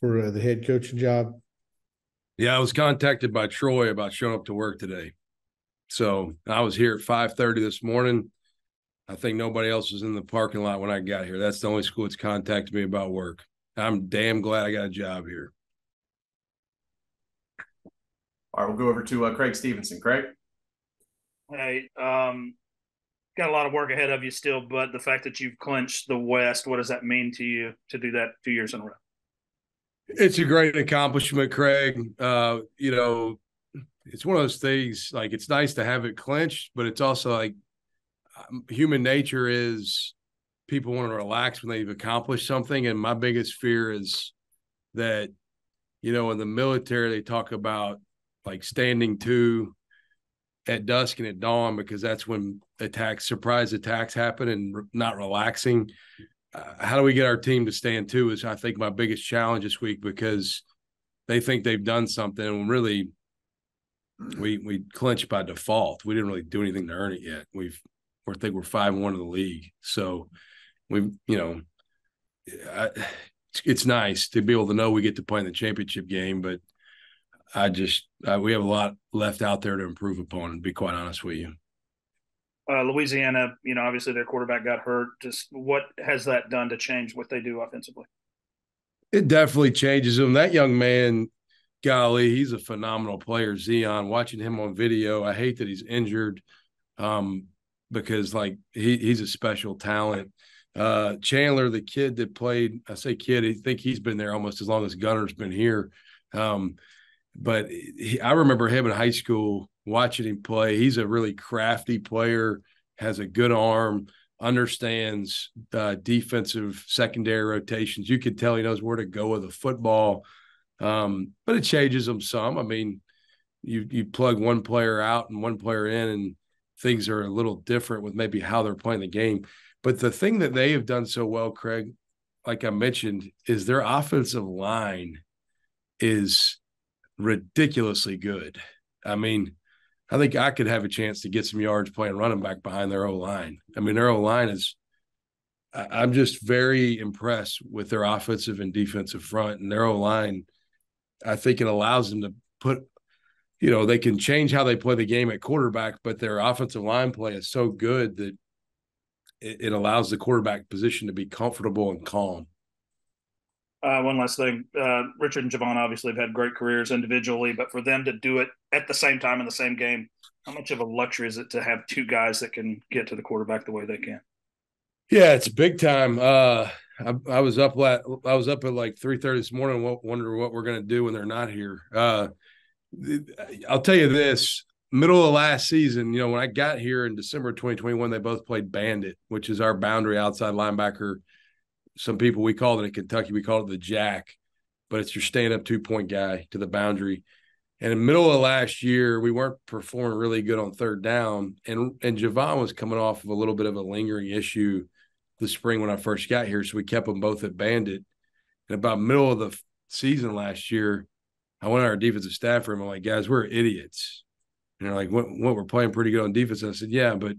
for the head coaching job? Yeah, I was contacted by Troy about showing up to work today. So I was here at 5:30 this morning. I think nobody else was in the parking lot when I got here. That's the only school that's contacted me about work. I'm damn glad I got a job here. All right, we'll go over to Craig Stevenson. Craig? Hey, got a lot of work ahead of you still, but the fact that you've clinched the West, what does that mean to you to do that 2 years in a row? It's a great accomplishment, Craig. It's one of those things, like, it's nice to have it clinched, but it's also like human nature is people want to relax when they've accomplished something. And my biggest fear is that, in the military, they talk about like standing to at dusk and at dawn, because that's when surprise attacks happen, and not relaxing. How do we get our team to stand to is, I think, my biggest challenge this week, because they think they've done something, and really we clinched by default. We didn't really do anything to earn it yet. I think we're 5-1 in the league. So it's nice to be able to know we get to play in the championship game, but we have a lot left out there to improve upon, to be quite honest with you. Louisiana, obviously their quarterback got hurt. Just what has that done to change what they do offensively? It definitely changes them. That young man, golly, he's a phenomenal player. Zion, watching him on video, I hate that he's injured, because like he's a special talent. Chandler, the kid that played, I say kid, I think he's been there almost as long as Gunner's been here. But I remember him in high school, watching him play. He's a really crafty player, has a good arm, understands defensive secondary rotations. You could tell he knows where to go with a football, but it changes him some. I mean, you plug one player out and one player in, and things are a little different with maybe how they're playing the game. But the thing that they have done so well, Craig, like I mentioned, is their offensive line is ridiculously good. I mean, I think I could have a chance to get some yards playing running back behind their O-line. I mean, their O-line is – I'm just very impressed with their offensive and defensive front. And their O-line, I think it allows them to put – they can change how they play the game at quarterback, but their offensive line play is so good that it allows the quarterback position to be comfortable and calm. One last thing. Richard and Javon obviously have had great careers individually, but for them to do it at the same time in the same game, how much of a luxury is it to have two guys that can get to the quarterback the way they can? Yeah, it's big time. I was up at like 3:30 this morning, wondering what we're going to do when they're not here. I'll tell you this. Middle of last season, when I got here in December 2021, they both played bandit, which is our boundary outside linebacker. Some people, we call it in Kentucky, we call it the jack, but it's your stand-up 2-point guy to the boundary. And in the middle of last year, we weren't performing really good on third down, and Javon was coming off of a little bit of a lingering issue the spring when I first got here, so we kept them both at bandit. And about middle of the season last year, I went to our defensive staff room. I'm like, guys, we're idiots. And they're like, what, we're playing pretty good on defense. And I said, yeah, but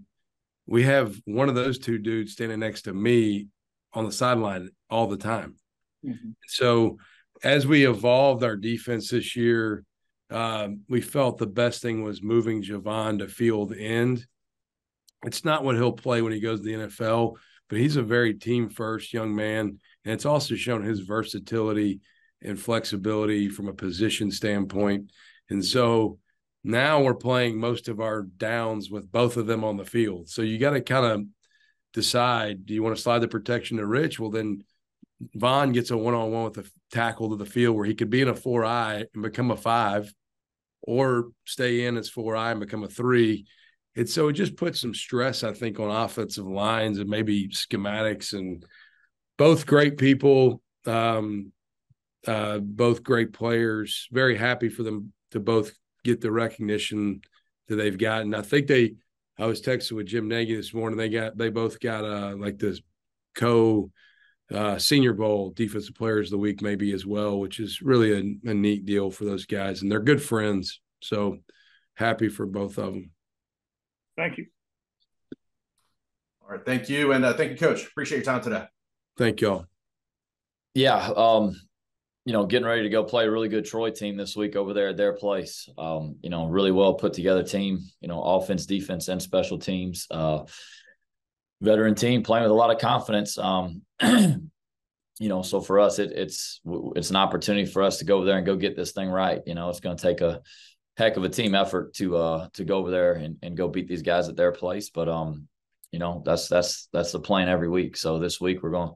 we have one of those two dudes standing next to me on the sideline all the time. Mm-hmm. So as we evolved our defense this year, we felt the best thing was moving Javon to field end. It's not what he'll play when he goes to the NFL, but he's a very team-first young man, and it's also shown his versatility and flexibility from a position standpoint. And so now we're playing most of our downs with both of them on the field. So you got to kind of decide, do you want to slide the protection to Rich? Well, then Vaughn gets a one-on-one with a tackle to the field where he could be in a 4-eye and become a 5, or stay in as 4-eye and become a 3. It just puts some stress, I think, on offensive lines and maybe schematics. And both great people, both great players. Very happy for them to both get the recognition that they've gotten. I think I was texting with Jim Nagy this morning. They both got like this Senior Bowl Defensive Players of the Week maybe as well, which is really a neat deal for those guys, and they're good friends. So happy for both of them. Thank you. All right. Thank you. And thank you, Coach. Appreciate your time today. Thank y'all. Yeah. Getting ready to go play a really good Troy team this week over there at their place. Really well put together team, offense, defense, and special teams. Veteran team playing with a lot of confidence. So for us, it's an opportunity for us to go over there and go get this thing right. It's going to take a heck of a team effort to go over there and go beat these guys at their place. But that's the plan every week. So this week we're going to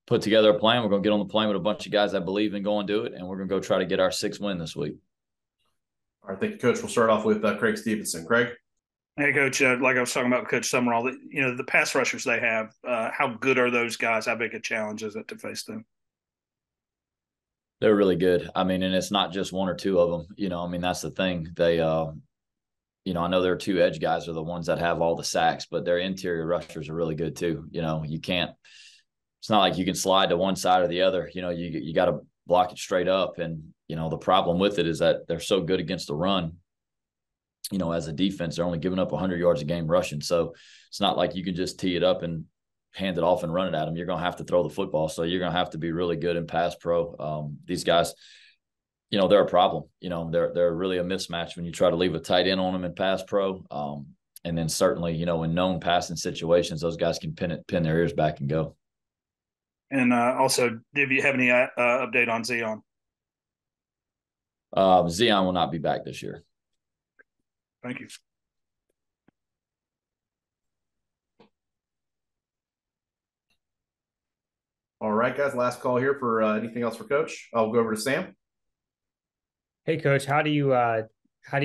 put together a plan. We're going to get on the plane with a bunch of guys that believe in going do it, and we're going to go try to get our 6th win this week. All right, thank you, Coach. We'll start off with Craig Stevenson. Craig? Hey, Coach, like I was talking about with Coach Sumrall, the pass rushers they have, how good are those guys? How big a challenge is it to face them? They're really good. And it's not just one or two of them. That's the thing. They, I know their 2 edge guys are the ones that have all the sacks, but their interior rushers are really good too. You can't – it's not like you can slide to one side or the other. You got to block it straight up. And, the problem with it is that they're so good against the run. As a defense, they're only giving up 100 yards a game rushing. So it's not like you can just tee it up and hand it off and run it at them. You're going to have to throw the football. So you're going to have to be really good in pass pro. These guys, they're a problem. They're really a mismatch when you try to leave a tight end on them in pass pro. And then certainly, in known passing situations, those guys can pin their ears back and go. And also, do you have any update on Zion? Zion will not be back this year. Thank you. All right, guys. Last call here for anything else for Coach. I'll go over to Sam. Hey, Coach, how do you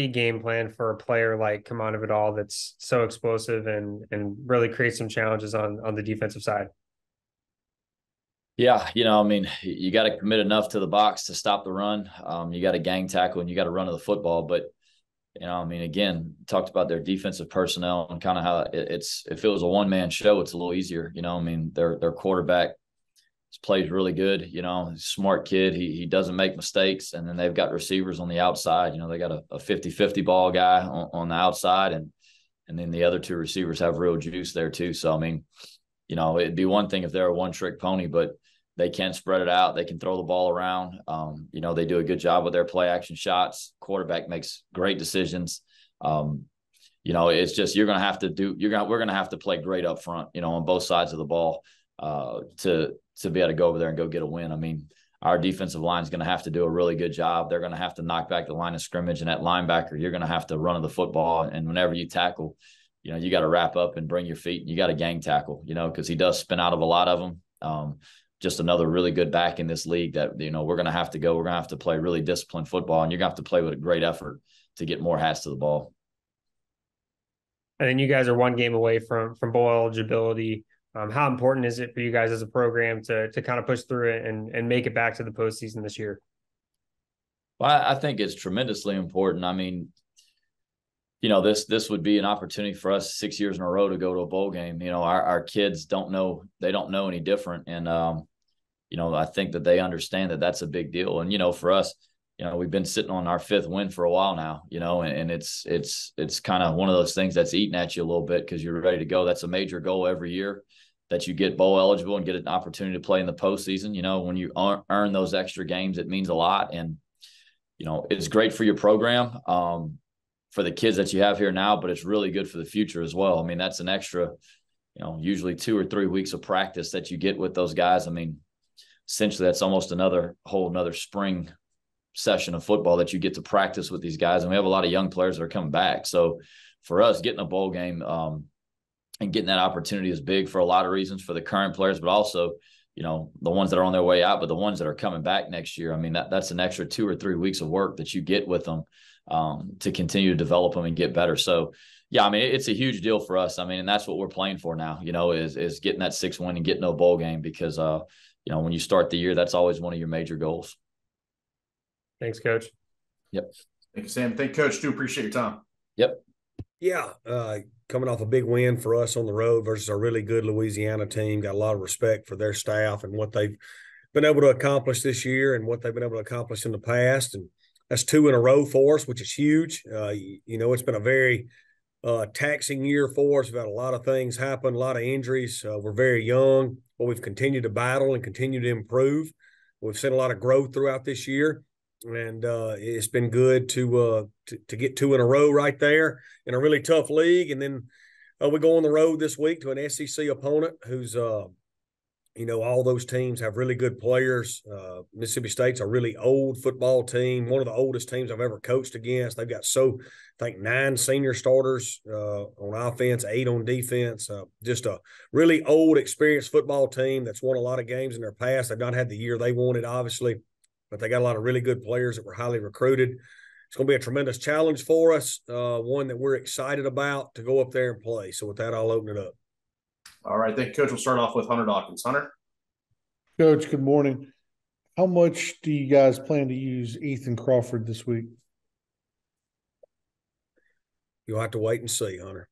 game plan for a player like Kamana Vidal that's so explosive and really create some challenges on the defensive side? Yeah, you got to commit enough to the box to stop the run. You got to gang tackle and you got to run to the football. But, again, talked about their defensive personnel and kind of how if it was a one-man show, it's a little easier. Their quarterback plays really good. He's a smart kid. He doesn't make mistakes. And then they've got receivers on the outside. They got a 50-50 ball guy on the outside. And then the other 2 receivers have real juice there too. So, it'd be one thing if they're a one-trick pony, but they can spread it out. They can throw the ball around. They do a good job with their play action shots. Quarterback makes great decisions. It's just we're going to have to play great up front, on both sides of the ball to be able to go over there and go get a win. Our defensive line is going to have to do a really good job. They're going to have to knock back the line of scrimmage, and at linebacker, you're going to have to run the football. And whenever you tackle, you got to wrap up and bring your feet. And you got to gang tackle, because he does spin out of a lot of them. Just another really good back in this league that, we're going to have to play really disciplined football, and you're going to have to play with a great effort to get more hats to the ball. And then you guys are one game away from bowl eligibility. How important is it for you guys as a program to kind of push through it and make it back to the postseason this year? Well, I think it's tremendously important. This would be an opportunity for us 6 years in a row to go to a bowl game. Our kids don't know any different. And, I think that they understand that that's a big deal. And, for us, we've been sitting on our 5th win for a while now, and it's kind of one of those things that's eating at you a little bit because you're ready to go. That's a major goal every year, that you get bowl eligible and get an opportunity to play in the postseason. When you earn those extra games, it means a lot. And, it's great for your program. For the kids that you have here now, but it's really good for the future as well. That's an extra, usually 2 or 3 weeks of practice that you get with those guys. Essentially that's almost another spring session of football that you get to practice with these guys. And we have a lot of young players that are coming back. So for us, getting a bowl game and getting that opportunity is big for a lot of reasons for the current players, but also, the ones that are on their way out, but the ones that are coming back next year. That's an extra 2 or 3 weeks of work that you get with them. To continue to develop them and get better. So, yeah, it's a huge deal for us. And that's what we're playing for now, is getting that 6th win and getting a bowl game because, when you start the year, that's always one of your major goals. Thanks, Coach. Yep. Thank you, Sam. Thank you, Coach. Do appreciate your time. Yep. Yeah. Coming off a big win for us on the road versus a really good Louisiana team. Got a lot of respect for their staff and what they've been able to accomplish this year and what they've been able to accomplish in the past. And that's 2 in a row for us, which is huge. It's been a very taxing year for us. We've had a lot of things happen, a lot of injuries. We're very young, but we've continued to battle and continue to improve. We've seen a lot of growth throughout this year, and it's been good to get 2 in a row right there in a really tough league. And then we go on the road this week to an SEC opponent who's all those teams have really good players. Mississippi State's a really old football team, one of the oldest teams I've ever coached against. They've got, I think, 9 senior starters on offense, 8 on defense. Just a really old, experienced football team that's won a lot of games in their past. They've not had the year they wanted, obviously, but they got a lot of really good players that were highly recruited. It's going to be a tremendous challenge for us, one that we're excited about to go up there and play. So with that, I'll open it up. All right, thank you, Coach. We'll start off with Hunter Dawkins. Hunter? Coach, good morning. How much do you guys plan to use Ethan Crawford this week? You'll have to wait and see, Hunter.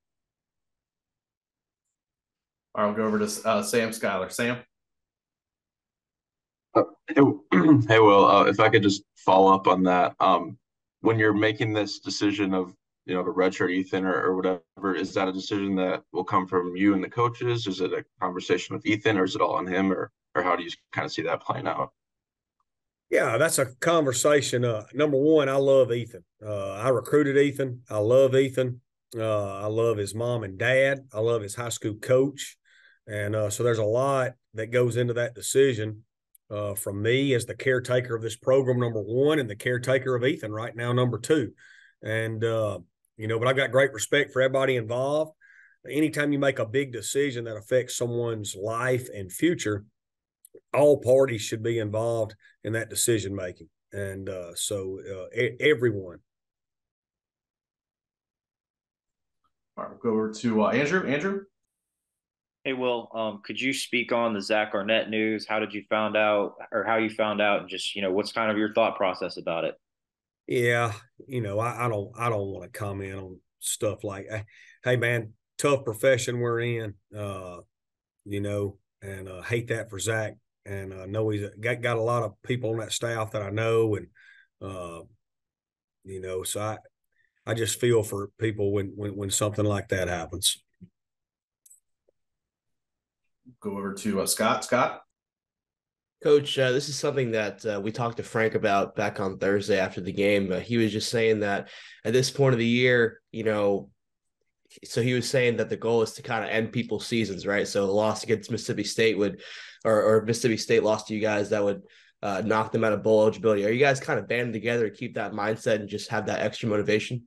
All right, we'll go over to Sam Schuyler. Sam? Hey, Will, if I could just follow up on that. When you're making this decision of to redshirt Ethan or whatever, is that a decision that will come from you and the coaches? Is it a conversation with Ethan, or is it all on him, or how do you kind of see that playing out? Yeah, that's a conversation. Number one, I love Ethan. I recruited Ethan. I love Ethan. I love his mom and dad. I love his high school coach. And so there's a lot that goes into that decision from me as the caretaker of this program, number one, and the caretaker of Ethan right now, number two. And, but I've got great respect for everybody involved. Anytime you make a big decision that affects someone's life and future, all parties should be involved in that decision making. And so everyone. All right, we'll go over to Andrew. Andrew? Hey, Will, could you speak on the Zach Arnett news? How did you found out, or how you found out, and just, what's kind of your thought process about it? Yeah, I don't want to comment on stuff like, hey man, tough profession we're in, and hate that for Zach. And I know he's got a lot of people on that staff that I know, and so I just feel for people when something like that happens. Go over to Scott. Scott? Coach, this is something that we talked to Frank about back on Thursday after the game. He was just saying that at this point of the year, so he was saying that the goal is to kind of end people's seasons, right? So the loss against Mississippi State or Mississippi State lost to you guys, that would knock them out of bowl eligibility. Are you guys kind of banding together to keep that mindset and just have that extra motivation?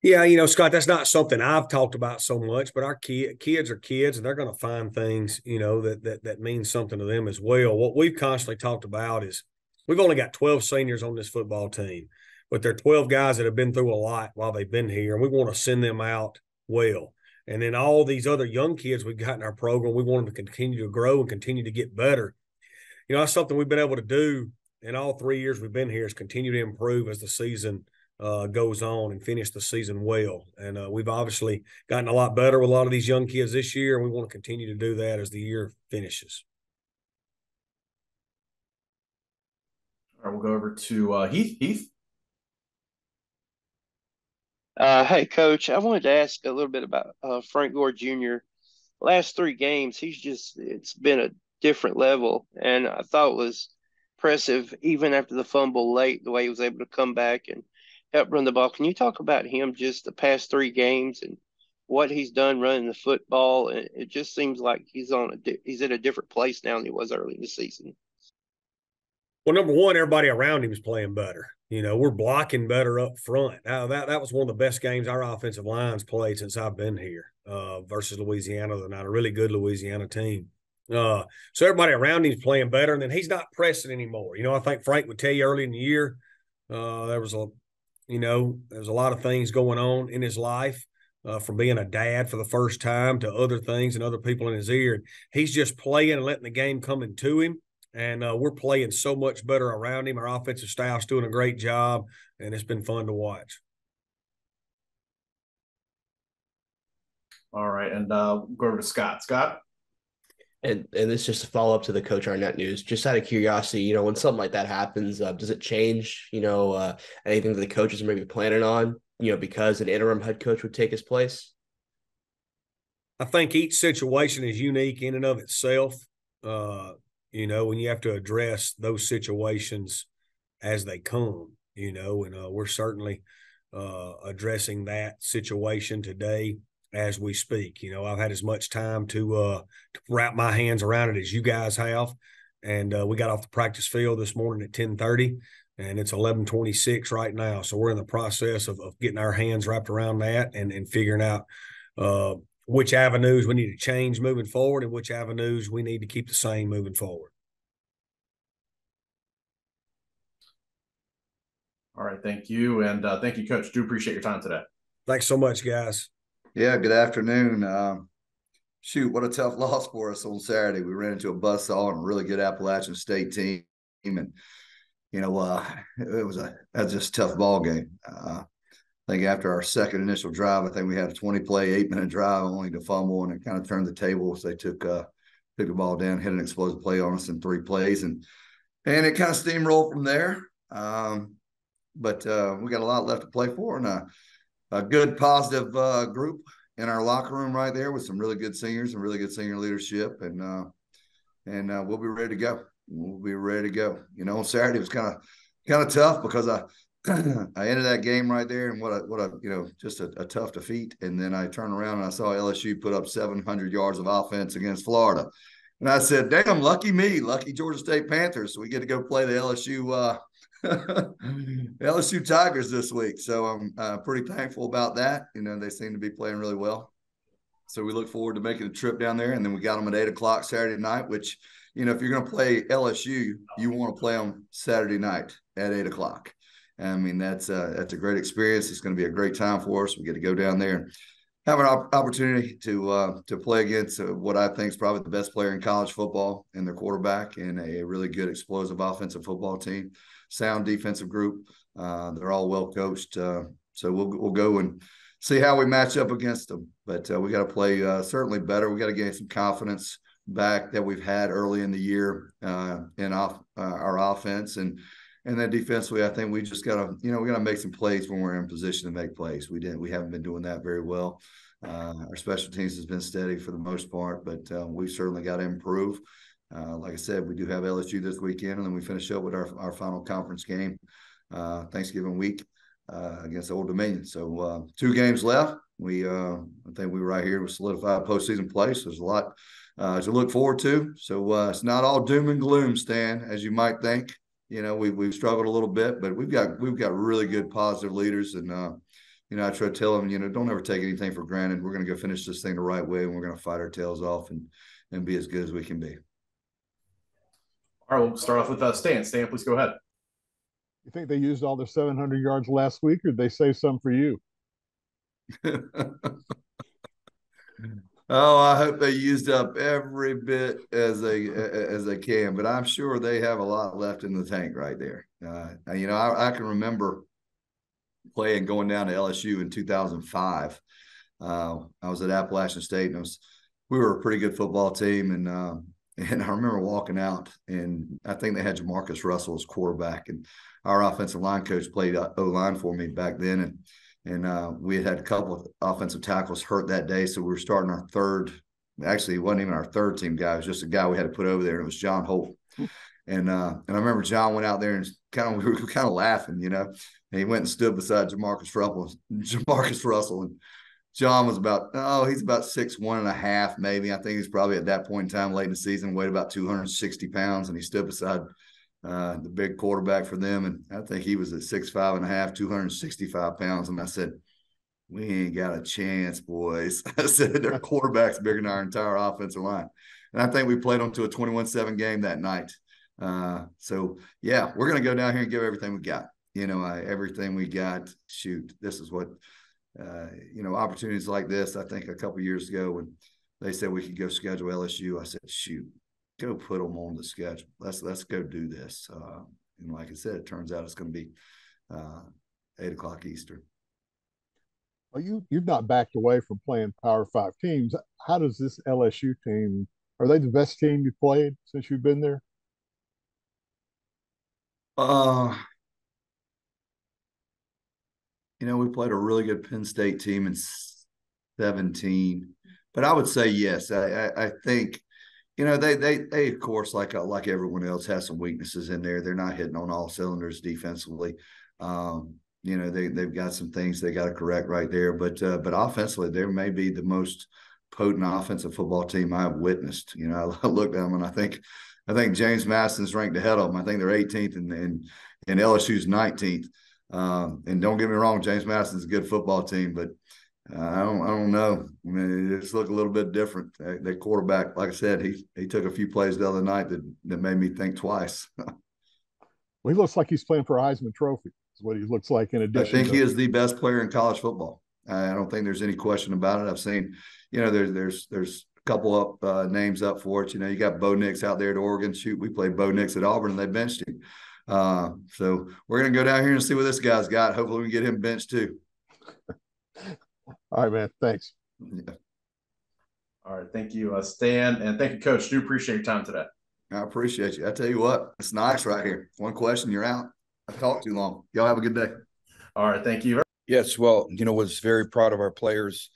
Yeah, Scott, that's not something I've talked about so much, but our kids are kids, and they're going to find things, that mean something to them as well. What we've constantly talked about is we've only got 12 seniors on this football team, but there are 12 guys that have been through a lot while they've been here, and we want to send them out well. And then all these other young kids we've got in our program, we want them to continue to grow and continue to get better. That's something we've been able to do in all 3 years we've been here, is continue to improve as the season goes on and finish the season well. And we've obviously gotten a lot better with a lot of these young kids this year, and we want to continue to do that as the year finishes. All right, we'll go over to Heath. Heath? Hey, Coach, I wanted to ask a little bit about Frank Gore Jr. Last 3 games, it's been a different level, and I thought it was impressive, even after the fumble late, the way he was able to come back and help run the ball. Can you talk about him just the past 3 games and what he's done running the football? It just seems like he's at a different place now than he was early in the season. Well, number one, everybody around him is playing better. We're blocking better up front. Now, that was one of the best games our offensive line's played since I've been here versus Louisiana. They're not a really good Louisiana team. So everybody around him is playing better, and then he's not pressing anymore. I think Frank would tell you early in the year there was a lot of things going on in his life, from being a dad for the first time to other things and other people in his ear. He's just playing and letting the game come into him. And we're playing so much better around him. Our offensive staff's doing a great job, and it's been fun to watch. All right, and go over to Scott. Scott? And this is just a follow-up to the Coach Arnett news. Just out of curiosity, when something like that happens, does it change, anything that the coaches are maybe planning on because an interim head coach would take his place? I think each situation is unique in and of itself. When you have to address those situations as they come, and we're certainly addressing that situation today as we speak. I've had as much time to wrap my hands around it as you guys have. And we got off the practice field this morning at 10:30, and it's 11:26 right now. So we're in the process of getting our hands wrapped around that and figuring out which avenues we need to change moving forward and which avenues we need to keep the same moving forward. All right. Thank you. And thank you, Coach. Do appreciate your time today. Thanks so much, guys. Yeah, good afternoon. What a tough loss for us on Saturday. We ran into a buzzsaw and a really good Appalachian State team. And, it was that's just a tough ball game. I think after our second initial drive, I think we had a 20-play, 8-minute drive only to fumble, and it kind of turned the table. So they took the ball down, hit an explosive play on us in 3 plays, and it kind of steamrolled from there. But we got a lot left to play for, and a good positive group in our locker room right there with some really good seniors and really good senior leadership, and we'll be ready to go. We'll be ready to go. On Saturday it was kind of tough because I ended that game right there, and what a just a tough defeat. And then I turned around and I saw LSU put up 700 yards of offense against Florida, and I said, "Damn, lucky me, lucky Georgia State Panthers." So we get to go play the LSU Tigers this week. So I'm pretty thankful about that. They seem to be playing really well. So we look forward to making a trip down there. And then we got them at 8 o'clock Saturday night, which, if you're going to play LSU, you want to play them Saturday night at 8 o'clock. I mean, that's a great experience. It's going to be a great time for us. We get to go down there and have an opportunity to play against what I think is probably the best player in college football and their quarterback, and a really good explosive offensive football team, sound defensive group. They're all well coached. So we'll go and see how we match up against them. But we got to play certainly better. We got to gain some confidence back that we've had early in the year in our offense, and then defensively, I think we just got to, we got to make some plays when we're in position to make plays. We haven't been doing that very well. Our special teams has been steady for the most part, but we've certainly got to improve. Like I said, we do have LSU this weekend, and then we finish up with our final conference game Thanksgiving week against Old Dominion. So 2 games left. I think we're right here with solidified postseason play. So there's a lot to look forward to. So it's not all doom and gloom, Stan, as you might think. We've struggled a little bit, but we've got really good positive leaders, and I try to tell them, don't ever take anything for granted. We're going to go finish this thing the right way, and we're going to fight our tails off and be as good as we can be. All right, we'll start off with Stan. Stan, please go ahead. You think they used all their 700 yards last week, or did they save some for you? Oh, I hope they used up every bit as they can, but I'm sure they have a lot left in the tank right there. I can remember going down to LSU in 2005. I was at Appalachian State, and we were a pretty good football team, and I remember walking out, and I think they had Jamarcus Russell as quarterback, and our offensive line coach played O-line for me back then, and we had a couple of offensive tackles hurt that day, so we were starting our third. Actually, it wasn't even our third team guy; it was just a guy we had to put over there, and it was John Holt. And I remember John went out there and we were kind of laughing, and he went and stood beside Jamarcus Russell, and John was he's about 6'1.5" maybe. I think he's probably at that point in time late in the season, weighed about 260 pounds, and he stood beside the big quarterback for them, and I think he was at 6'5.5", 265 pounds. And I said, "We ain't got a chance, boys." I said, "Their quarterback's bigger than our entire offensive line." And I think we played them to a 21-7 game that night. So yeah, we're going to go down here and give everything we got. Everything we got. Shoot, this is what opportunities like this. I think a couple of years ago when they said we could go schedule LSU, I said, "Shoot, go put them on the schedule. Let's go do this." And like I said, it turns out it's going to be 8 o'clock Eastern. Well, you've not backed away from playing Power 5 teams. How does this LSU team? Are they the best team you played since you've been there? we played a really good Penn State team in 17, but I would say yes. I think they of course like everyone else has some weaknesses in there. They're not hitting on all cylinders defensively. They've got some things they got to correct right there, but offensively they may be the most potent offensive football team I've witnessed. I look at them and I think James Madison's ranked ahead of them. I think they're 18th and LSU's 19th. And don't get me wrong, James Madison's a good football team, but I don't know. I mean, it just look a little bit different. Their quarterback, like I said, he took a few plays the other night that made me think twice. Well, he looks like he's playing for a Heisman Trophy. Is what he looks like. In addition, I think he is the best player in college football. I don't think there's any question about it. I've seen, there's a couple up names up for it. You got Bo Nix out there at Oregon. Shoot, we played Bo Nix at Auburn and they benched him. So we're gonna go down here and see what this guy's got. Hopefully we can get him benched too. All right, man. Thanks. Yeah. All right. Thank you, Stan. And thank you, Coach. Do appreciate your time today. I appreciate you. I tell you what, it's nice right here. One question, you're out. I talked too long. Y'all have a good day. All right. Thank you. Yes. Well, was very proud of our players.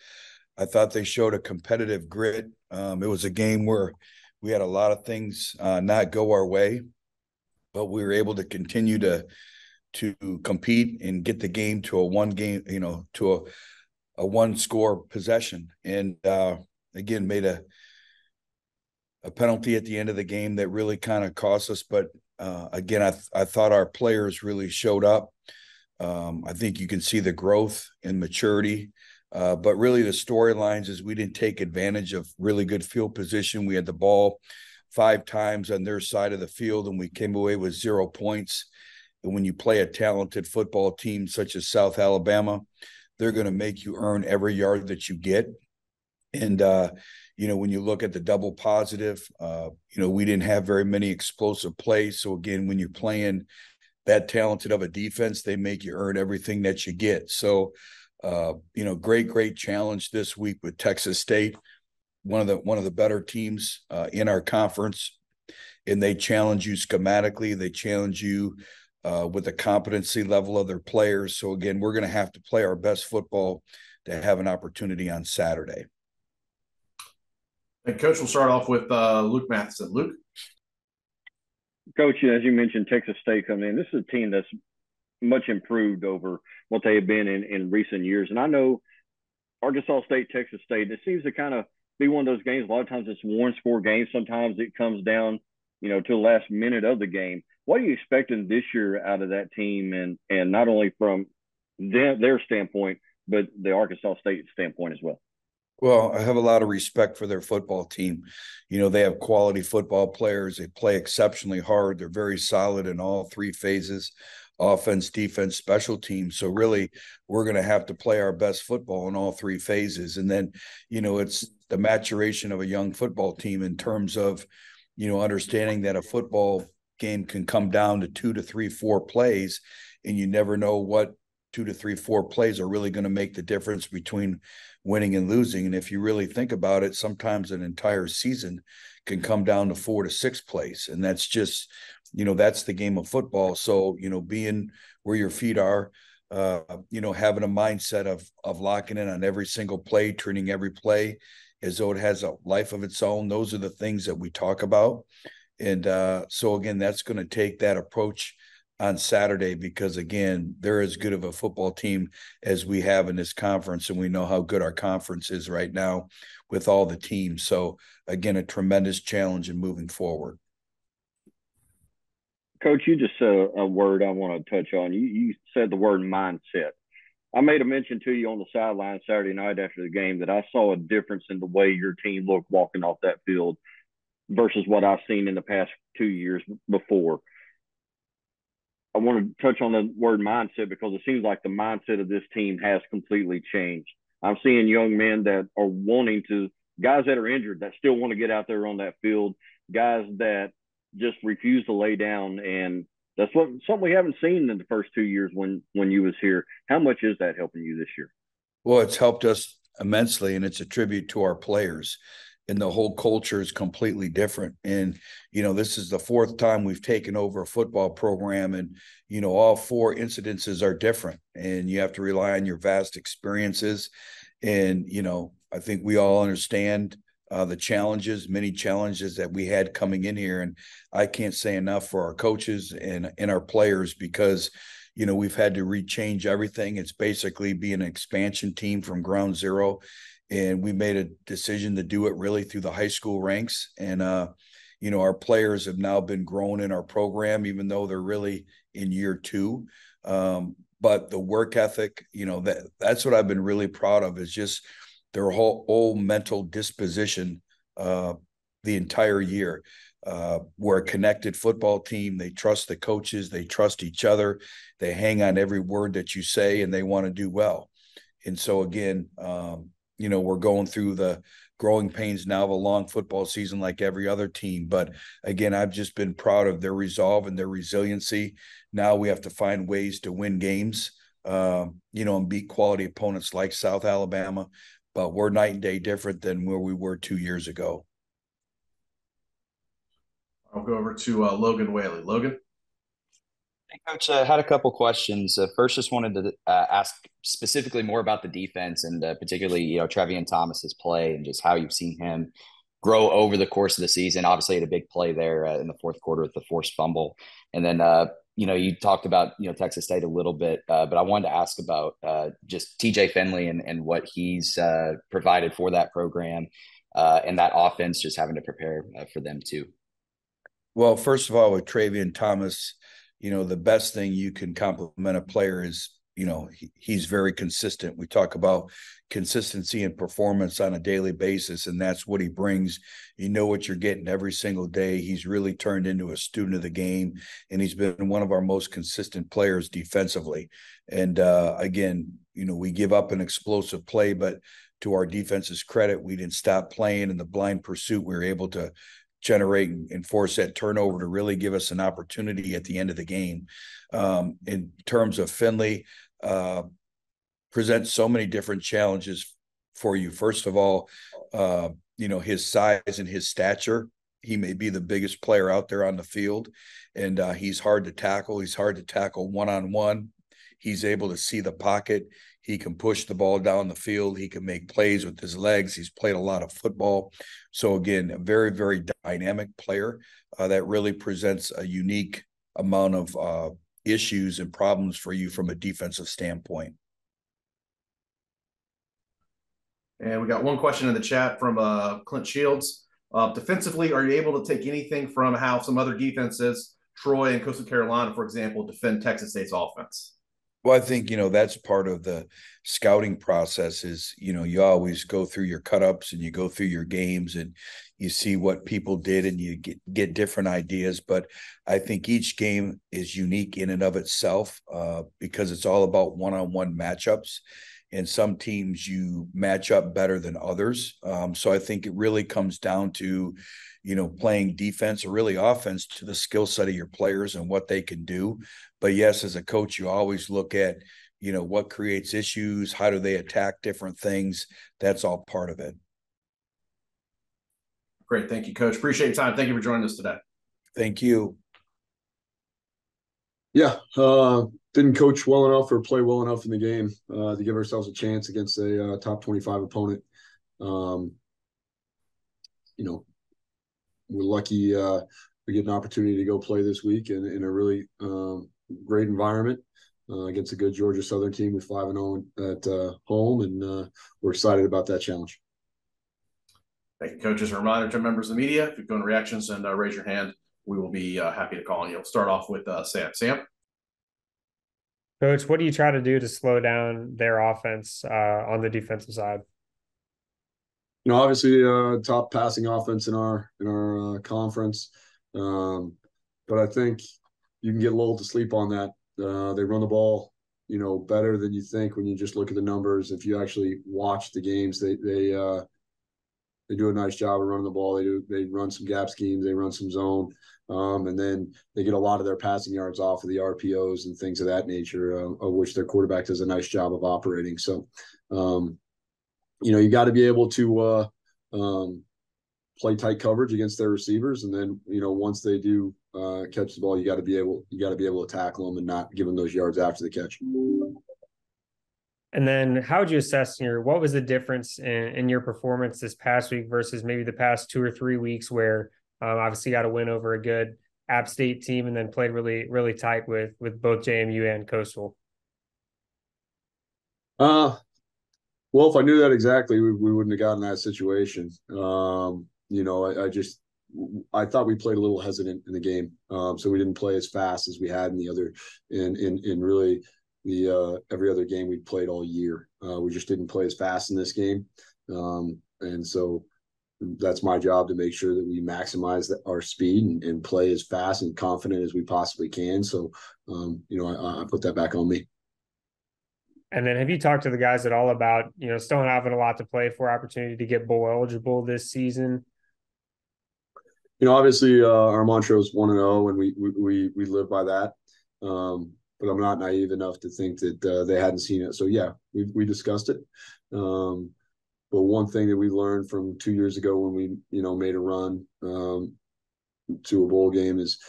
I thought they showed a competitive grit. It was a game where we had a lot of things not go our way, but we were able to continue to compete and get the game to a one score possession. And again, made a penalty at the end of the game that really kind of cost us. But again, I thought our players really showed up. I think you can see the growth and maturity. But really the storylines is we didn't take advantage of really good field position. We had the ball 5 times on their side of the field and we came away with 0 points. And when you play a talented football team such as South Alabama, they're going to make you earn every yard that you get. And, when you look at the double positive, we didn't have very many explosive plays. So again, when you're playing that talented of a defense, they make you earn everything that you get. So, great challenge this week with Texas State, one of the better teams in our conference. And they challenge you schematically. They challenge you with the competency level of their players. So again, we're going to have to play our best football to have an opportunity on Saturday. And Coach, we'll start off with Luke Matheson. Luke? Coach, as you mentioned, Texas State coming in. This is a team that's much improved over what they have been in recent years. And I know Arkansas State, Texas State, it seems to kind of be one of those games. A lot of times it's one-score games. Sometimes it comes down, to the last minute of the game. What are you expecting this year out of that team, and not only from their standpoint, but the Arkansas State standpoint as well? Well, I have a lot of respect for their football team. They have quality football players. They play exceptionally hard. They're very solid in all 3 phases: offense, defense, special teams. So really, we're going to have to play our best football in all 3 phases. And then, it's the maturation of a young football team in terms of, understanding that a football game can come down to 2 to 3, 4 plays, and you never know what 2 to 3, 4 plays are really going to make the difference between winning and losing. And if you really think about it, sometimes an entire season can come down to 4 to 6 plays. And that's just, that's the game of football. So, being where your feet are, having a mindset of locking in on every single play, treating every play as though it has a life of its own. Those are the things that we talk about. And so again, that's going to take that approach on Saturday, because again, they're as good of a football team as we have in this conference. And we know how good our conference is right now with all the teams. So again, a tremendous challenge in moving forward. Coach, you just said a word I want to touch on. You said the word mindset. I made a mention to you on the sideline Saturday night after the game that I saw a difference in the way your team looked walking off that field versus what I've seen in the past 2 years before. I want to touch on the word mindset because it seems like the mindset of this team has completely changed. I'm seeing young men that are wanting to, guys that are injured that still want to get out there on that field, guys that just refuse to lay down. And that's something we haven't seen in the first 2 years when you was here. How much is that helping you this year? Well, it's helped us immensely, and it's a tribute to our players. and the whole culture is completely different. And, this is the fourth time we've taken over a football program, and, all four incidences are different, and you have to rely on your vast experiences. And, I think we all understand the many challenges that we had coming in here. And I can't say enough for our coaches and our players, because, we've had to rechange everything. It's basically be an expansion team from ground zero. And we made a decision to do it really through the high school ranks. And, our players have now been grown in our program, even though they're really in year two. But the work ethic, that's what I've been really proud of, is just their whole mental disposition the entire year. We're a connected football team. They trust the coaches. They trust each other. They hang on every word that you say, and they want to do well. And so, again, we're going through the growing pains now of a long football season like every other team. But again, I've just been proud of their resolve and their resiliency. Now we have to find ways to win games, and beat quality opponents like South Alabama. But we're night and day different than where we were 2 years ago. I'll go over to Logan Whaley. Logan? Hey, Coach, I had a couple questions. First, just wanted to ask specifically more about the defense, and particularly, Trevian Thomas's play, and just how you've seen him grow over the course of the season. Obviously, had a big play there in the fourth quarter with the forced fumble. And then, you talked about, Texas State a little bit, but I wanted to ask about just TJ Finley and what he's provided for that program and that offense, just having to prepare for them too. Well, first of all, with Trevian Thomas, the best thing you can compliment a player is, he's very consistent. We talk about consistency and performance on a daily basis, and that's what he brings. You know what you're getting every single day. He's really turned into a student of the game, and he's been one of our most consistent players defensively. And again, we give up an explosive play, but to our defense's credit, we didn't stop playing. In the blind pursuit, we were able to generate and force that turnover to really give us an opportunity at the end of the game. In terms of Finley, presents so many different challenges for you. First of all, his size and his stature. He may be the biggest player out there on the field, and he's hard to tackle. He's hard to tackle one-on-one. He's able to see the pocket. He can push the ball down the field. He can make plays with his legs. He's played a lot of football. So, again, a very, very dynamic player that really presents a unique amount of issues and problems for you from a defensive standpoint. And we got one question in the chat from Clint Shields. Defensively, are you able to take anything from how some other defenses, Troy and Coastal Carolina, for example, defend Texas State's offense? Well, I think, that's part of the scouting process is, you always go through your cut-ups and you go through your games and you see what people did and you get different ideas. But I think each game is unique in and of itself because it's all about one-on-one matchups. And some teams you match up better than others. So I think it really comes down to, playing defense or really offense to the skill set of your players and what they can do. But yes, as a coach, you always look at, what creates issues, how do they attack different things. That's all part of it. Great. Thank you, Coach. Appreciate your time. Thank you for joining us today. Thank you. Yeah. Didn't coach well enough or play well enough in the game to give ourselves a chance against a top 25 opponent. We're lucky we get an opportunity to go play this week in a really great environment against a good Georgia Southern team with 5-0 at home, and we're excited about that challenge. Thank you, Coach. As a reminder to members of the media, if you're going to reactions and raise your hand, we will be happy to call on you. We'll start off with Sam. Sam? Coach, what do you try to do to slow down their offense on the defensive side? Obviously, top passing offense in our conference, but I think you can get lulled to sleep on that. They run the ball, better than you think when you just look at the numbers. If you actually watch the games, they do a nice job of running the ball. They run some gap schemes, they run some zone, and then they get a lot of their passing yards off of the RPOs and things of that nature, of which their quarterback does a nice job of operating. So, you got to be able to play tight coverage against their receivers, and then once they do catch the ball, you got to be able to tackle them and not give them those yards after the catch. And then how would you assess what was the difference in your performance this past week versus maybe the past 2 or 3 weeks where obviously got a win over a good App State team and then played really, really tight with both JMU and Coastal? Well, if I knew that exactly, we wouldn't have gotten that situation. I thought we played a little hesitant in the game, so we didn't play as fast as we had in the other in really the every other game we played all year. We just didn't play as fast in this game, and so that's my job to make sure that we maximize our speed and play as fast and confident as we possibly can. So, I put that back on me. And then have you talked to the guys at all about, still having a lot to play for, opportunity to get bowl eligible this season? Obviously our mantra is 1-0 and we live by that. But I'm not naive enough to think that they hadn't seen it. So yeah, we discussed it. But one thing that we learned from 2 years ago when we, made a run to a bowl game is,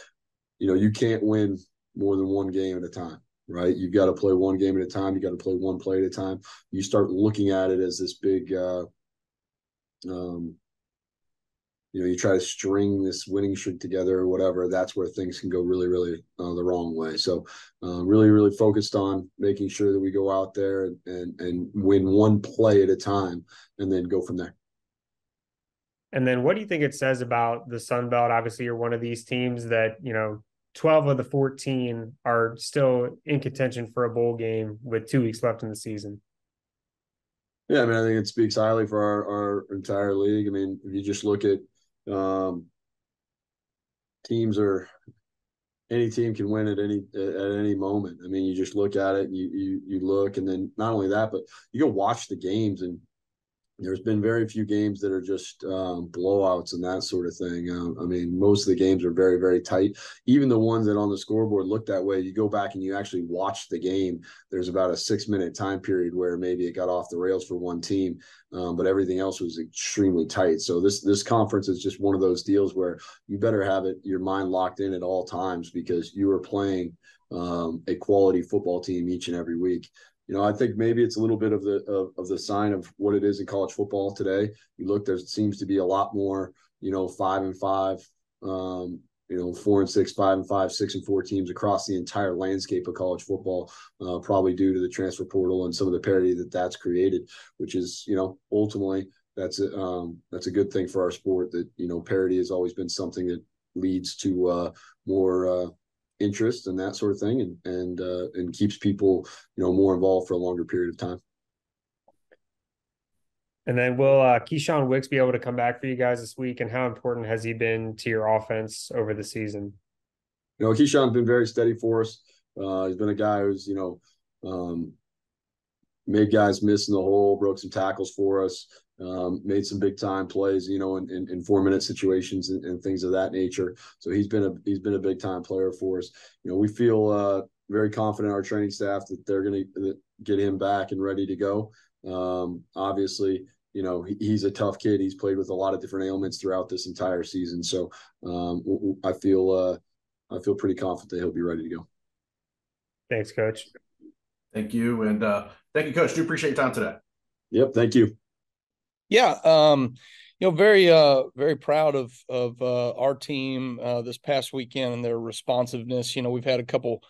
you can't win more than one game at a time. Right. You've got to play one game at a time. You got to play one play at a time. You start looking at it as this big, you try to string this winning streak together or whatever. That's where things can go really, really the wrong way. So really, really focused on making sure that we go out there and win one play at a time and then go from there. And then what do you think it says about the Sun Belt? Obviously, you're one of these teams that, 12 of the 14 are still in contention for a bowl game with 2 weeks left in the season. Yeah, I mean, I think it speaks highly for our entire league. I mean, if you just look at teams any team can win at any moment. I mean, you just look at it and you look, and then not only that, but you go watch the games, and there's been very few games that are just blowouts and that sort of thing. I mean, most of the games are very, very tight. Even the ones that on the scoreboard look that way, you go back and you actually watch the game. There's about a 6-minute time period where maybe it got off the rails for one team, but everything else was extremely tight. So this conference is just one of those deals where you better have your mind locked in at all times, because you are playing a quality football team each and every week. I think maybe it's a little bit of the sign of what it is in college football today. You look, there seems to be a lot more, 5-5, 4-6, 5-5, 6-4 teams across the entire landscape of college football, probably due to the transfer portal and some of the parity that's created, which is, ultimately that's a good thing for our sport. That, parity has always been something that leads to more interest and that sort of thing, and keeps people more involved for a longer period of time. And then will Keyshawn Wicks be able to come back for you guys this week, and how important has he been to your offense over the season? Keyshawn's been very steady for us. He's been a guy who's made guys miss in the hole, broke some tackles for us, made some big time plays, in 4-minute situations and things of that nature. So he's been a big time player for us. We feel very confident in our training staff that they're going to get him back and ready to go. Obviously, he's a tough kid. He's played with a lot of different ailments throughout this entire season. So I feel pretty confident that he'll be ready to go. Thanks, Coach. Thank you. And thank you, Coach. Do appreciate your time today. Yep. Thank you. Yeah. Very, very proud of our team this past weekend and their responsiveness. We've had a couple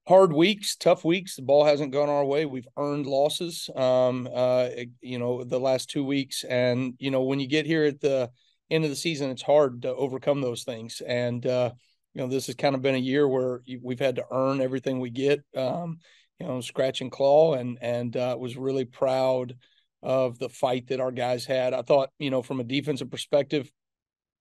hard weeks, tough weeks. The ball hasn't gone our way. We've earned losses, the last 2 weeks. And, when you get here at the end of the season, it's hard to overcome those things. And, this has kind of been a year where we've had to earn everything we get, scratch and claw, and was really proud of the fight that our guys had. I thought, from a defensive perspective,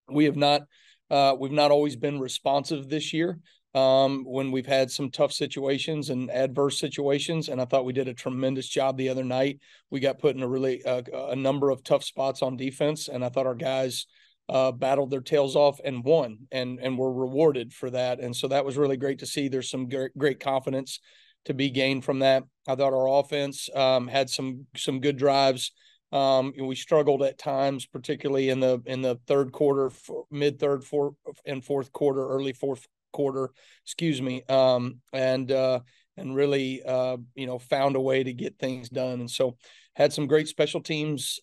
we've not always been responsive this year when we've had some tough situations and adverse situations. And I thought we did a tremendous job the other night. We got put in a number of tough spots on defense, and I thought our guys battled their tails off and won and were rewarded for that. And so that was really great to see. There's some great confidence to be gained from that. I thought our offense had some good drives We struggled at times, particularly in the third quarter, mid third, and fourth quarter, early fourth quarter, excuse me. And really, found a way to get things done. And so had some great special teams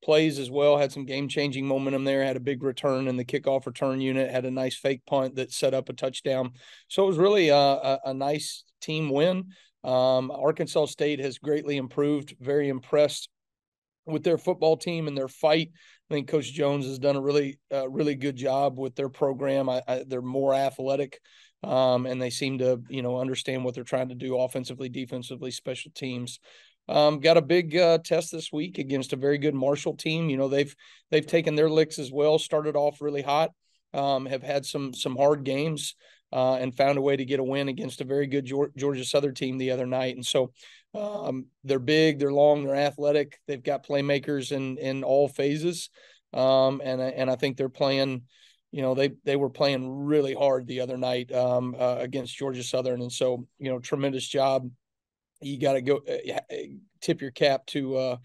plays as well, had some game-changing momentum there, had a big return in the kickoff return unit, had a nice fake punt that set up a touchdown. So it was really a nice team win. Arkansas State has greatly improved, very impressed with their football team and their fight. I think Coach Jones has done a really good job with their program. They're more athletic, and they seem to, understand what they're trying to do offensively, defensively, special teams. Got a big test this week against a very good Marshall team. They've taken their licks as well, started off really hot, have had some hard games, and found a way to get a win against a very good Georgia Southern team the other night. And so they're big, they're long, they're athletic. They've got playmakers in all phases. And I think they're playing, they were playing really hard the other night against Georgia Southern. And so, tremendous job. You got to go tip your cap to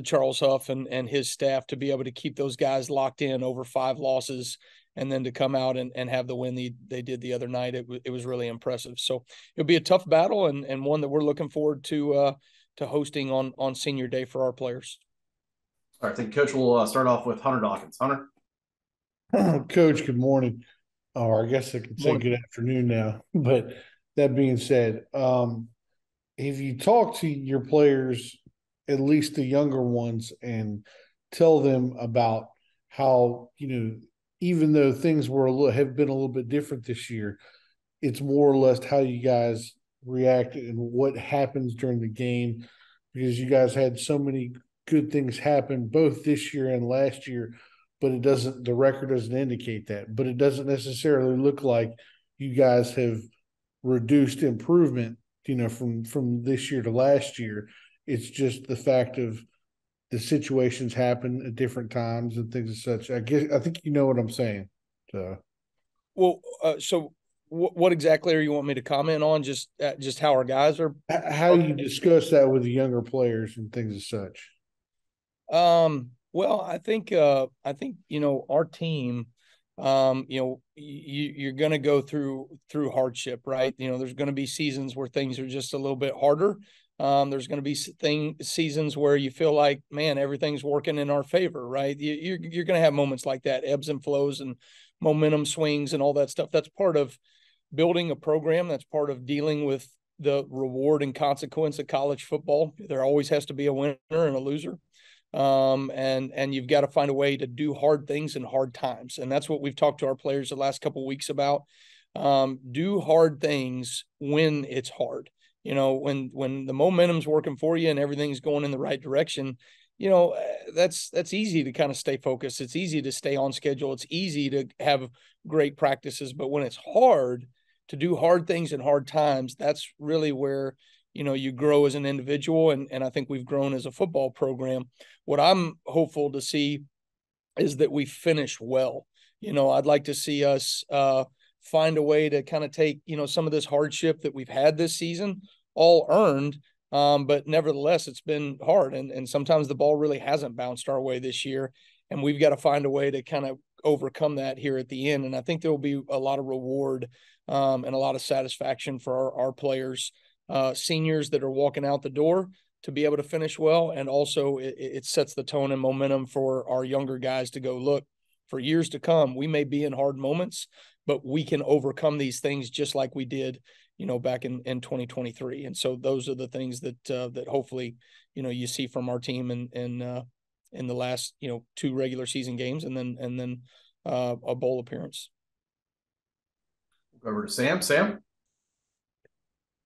Charles Huff and his staff to be able to keep those guys locked in over 5 losses, and then to come out and have the win they did the other night. It was really impressive. So it'll be a tough battle and one that we're looking forward to hosting on Senior Day for our players. All right, I think Coach will start off with Hunter Dawkins. Hunter. Coach, good morning. Or I guess I could say good afternoon now. But that being said, if you talk to your players, at least the younger ones, and tell them about how, even though things have been a little bit different this year, it's more or less how you guys react and what happens during the game, because you guys had so many good things happen both this year and last year, but the record doesn't indicate that. But it doesn't necessarily look like you guys have reduced improvement, from this year to last year. It's just the fact of the situations happen at different times and things as such. I think you know what I'm saying. So, well, so what exactly are you want me to comment on? Just how our guys are. How you discuss that with the younger players and things as such. Well, I think our team. You're going to go through hardship, right? There's going to be seasons where things are just a little bit harder. There's going to be seasons where you feel like, man, everything's working in our favor, right? You're going to have moments like that, ebbs and flows and momentum swings and all that stuff. That's part of building a program. That's part of dealing with the reward and consequence of college football. There always has to be a winner and a loser. And you've got to find a way to do hard things in hard times. And that's what we've talked to our players the last couple of weeks about. Do hard things when it's hard. When the momentum's working for you and everything's going in the right direction, that's easy to kind of stay focused. It's easy to stay on schedule. It's easy to have great practices. But when it's hard to do hard things in hard times, that's really where you grow as an individual, and I think we've grown as a football program. What I'm hopeful to see is that we finish well. I'd like to see us find a way to kind of take, some of this hardship that we've had this season, all earned, but nevertheless, it's been hard, and sometimes the ball really hasn't bounced our way this year, and we've got to find a way to kind of overcome that here at the end. And I think there will be a lot of reward and a lot of satisfaction for our players. Seniors that are walking out the door to be able to finish well. And also it sets the tone and momentum for our younger guys to go, look, for years to come, we may be in hard moments, but we can overcome these things just like we did, back in 2023. And so those are the things that hopefully, you see from our team in the last, 2 regular season games and then a bowl appearance. Over to Sam.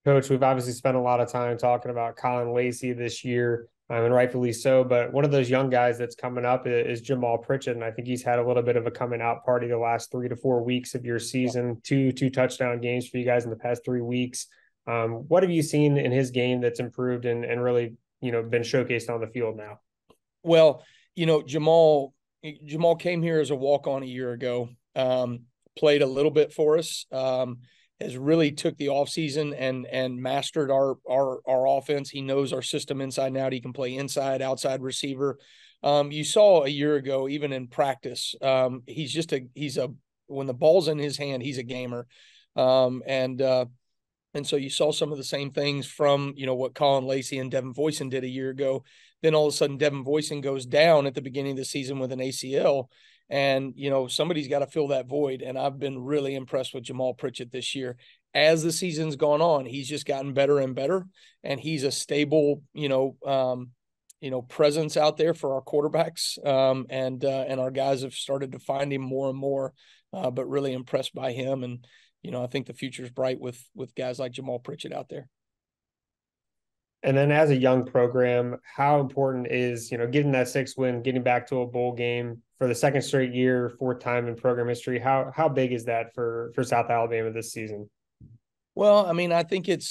Coach, we've obviously spent a lot of time talking about Colin Lacey this year, and rightfully so. But one of those young guys that's coming up is Jamal Pritchett, and I think he's had a little bit of a coming out party the last 3 to 4 weeks of your season. Two touchdown games for you guys in the past 3 weeks. What have you seen in his game that's improved and really been showcased on the field now? Well, Jamal came here as a walk-on a year ago. Played a little bit for us. has really took the offseason and mastered our offense. He knows our system inside and out. He can play inside, outside receiver. You saw a year ago, even in practice, when the ball's in his hand, he's a gamer. And so you saw some of the same things from, what Colin Lacey and Devin Voisin did a year ago. Then all of a sudden, Devin Voisin goes down at the beginning of the season with an ACL. And, somebody's got to fill that void. And I've been really impressed with Jamal Pritchett this year. As the season's gone on, he's just gotten better and better. And he's a stable, presence out there for our quarterbacks. And our guys have started to find him more and more, but really impressed by him. And, I think the future's bright with guys like Jamal Pritchett out there. And then as a young program, how important is, getting that 6th win, getting back to a bowl game for the 2nd straight year, 4th time in program history? How big is that for South Alabama this season? Well, I mean, I think it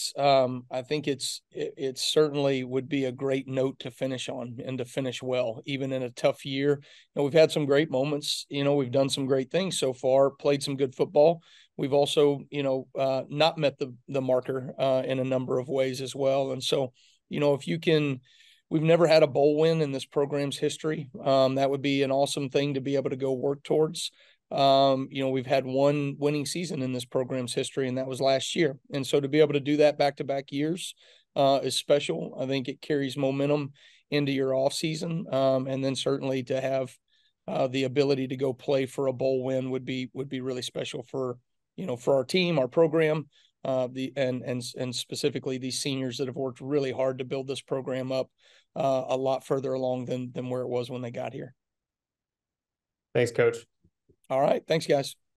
certainly would be a great note to finish on and to finish well, even in a tough year. We've had some great moments. We've done some great things so far, played some good football. We've also, not met the marker in a number of ways as well. And so, we've never had a bowl win in this program's history. That would be an awesome thing to be able to go work towards. We've had one winning season in this program's history, and that was last year. And so to be able to do that back-to-back years is special. I think it carries momentum into your off season. And then certainly to have the ability to go play for a bowl win would be really special for our team, our program, and specifically these seniors that have worked really hard to build this program up a lot further along than where it was when they got here. Thanks, Coach. All right. Thanks, guys.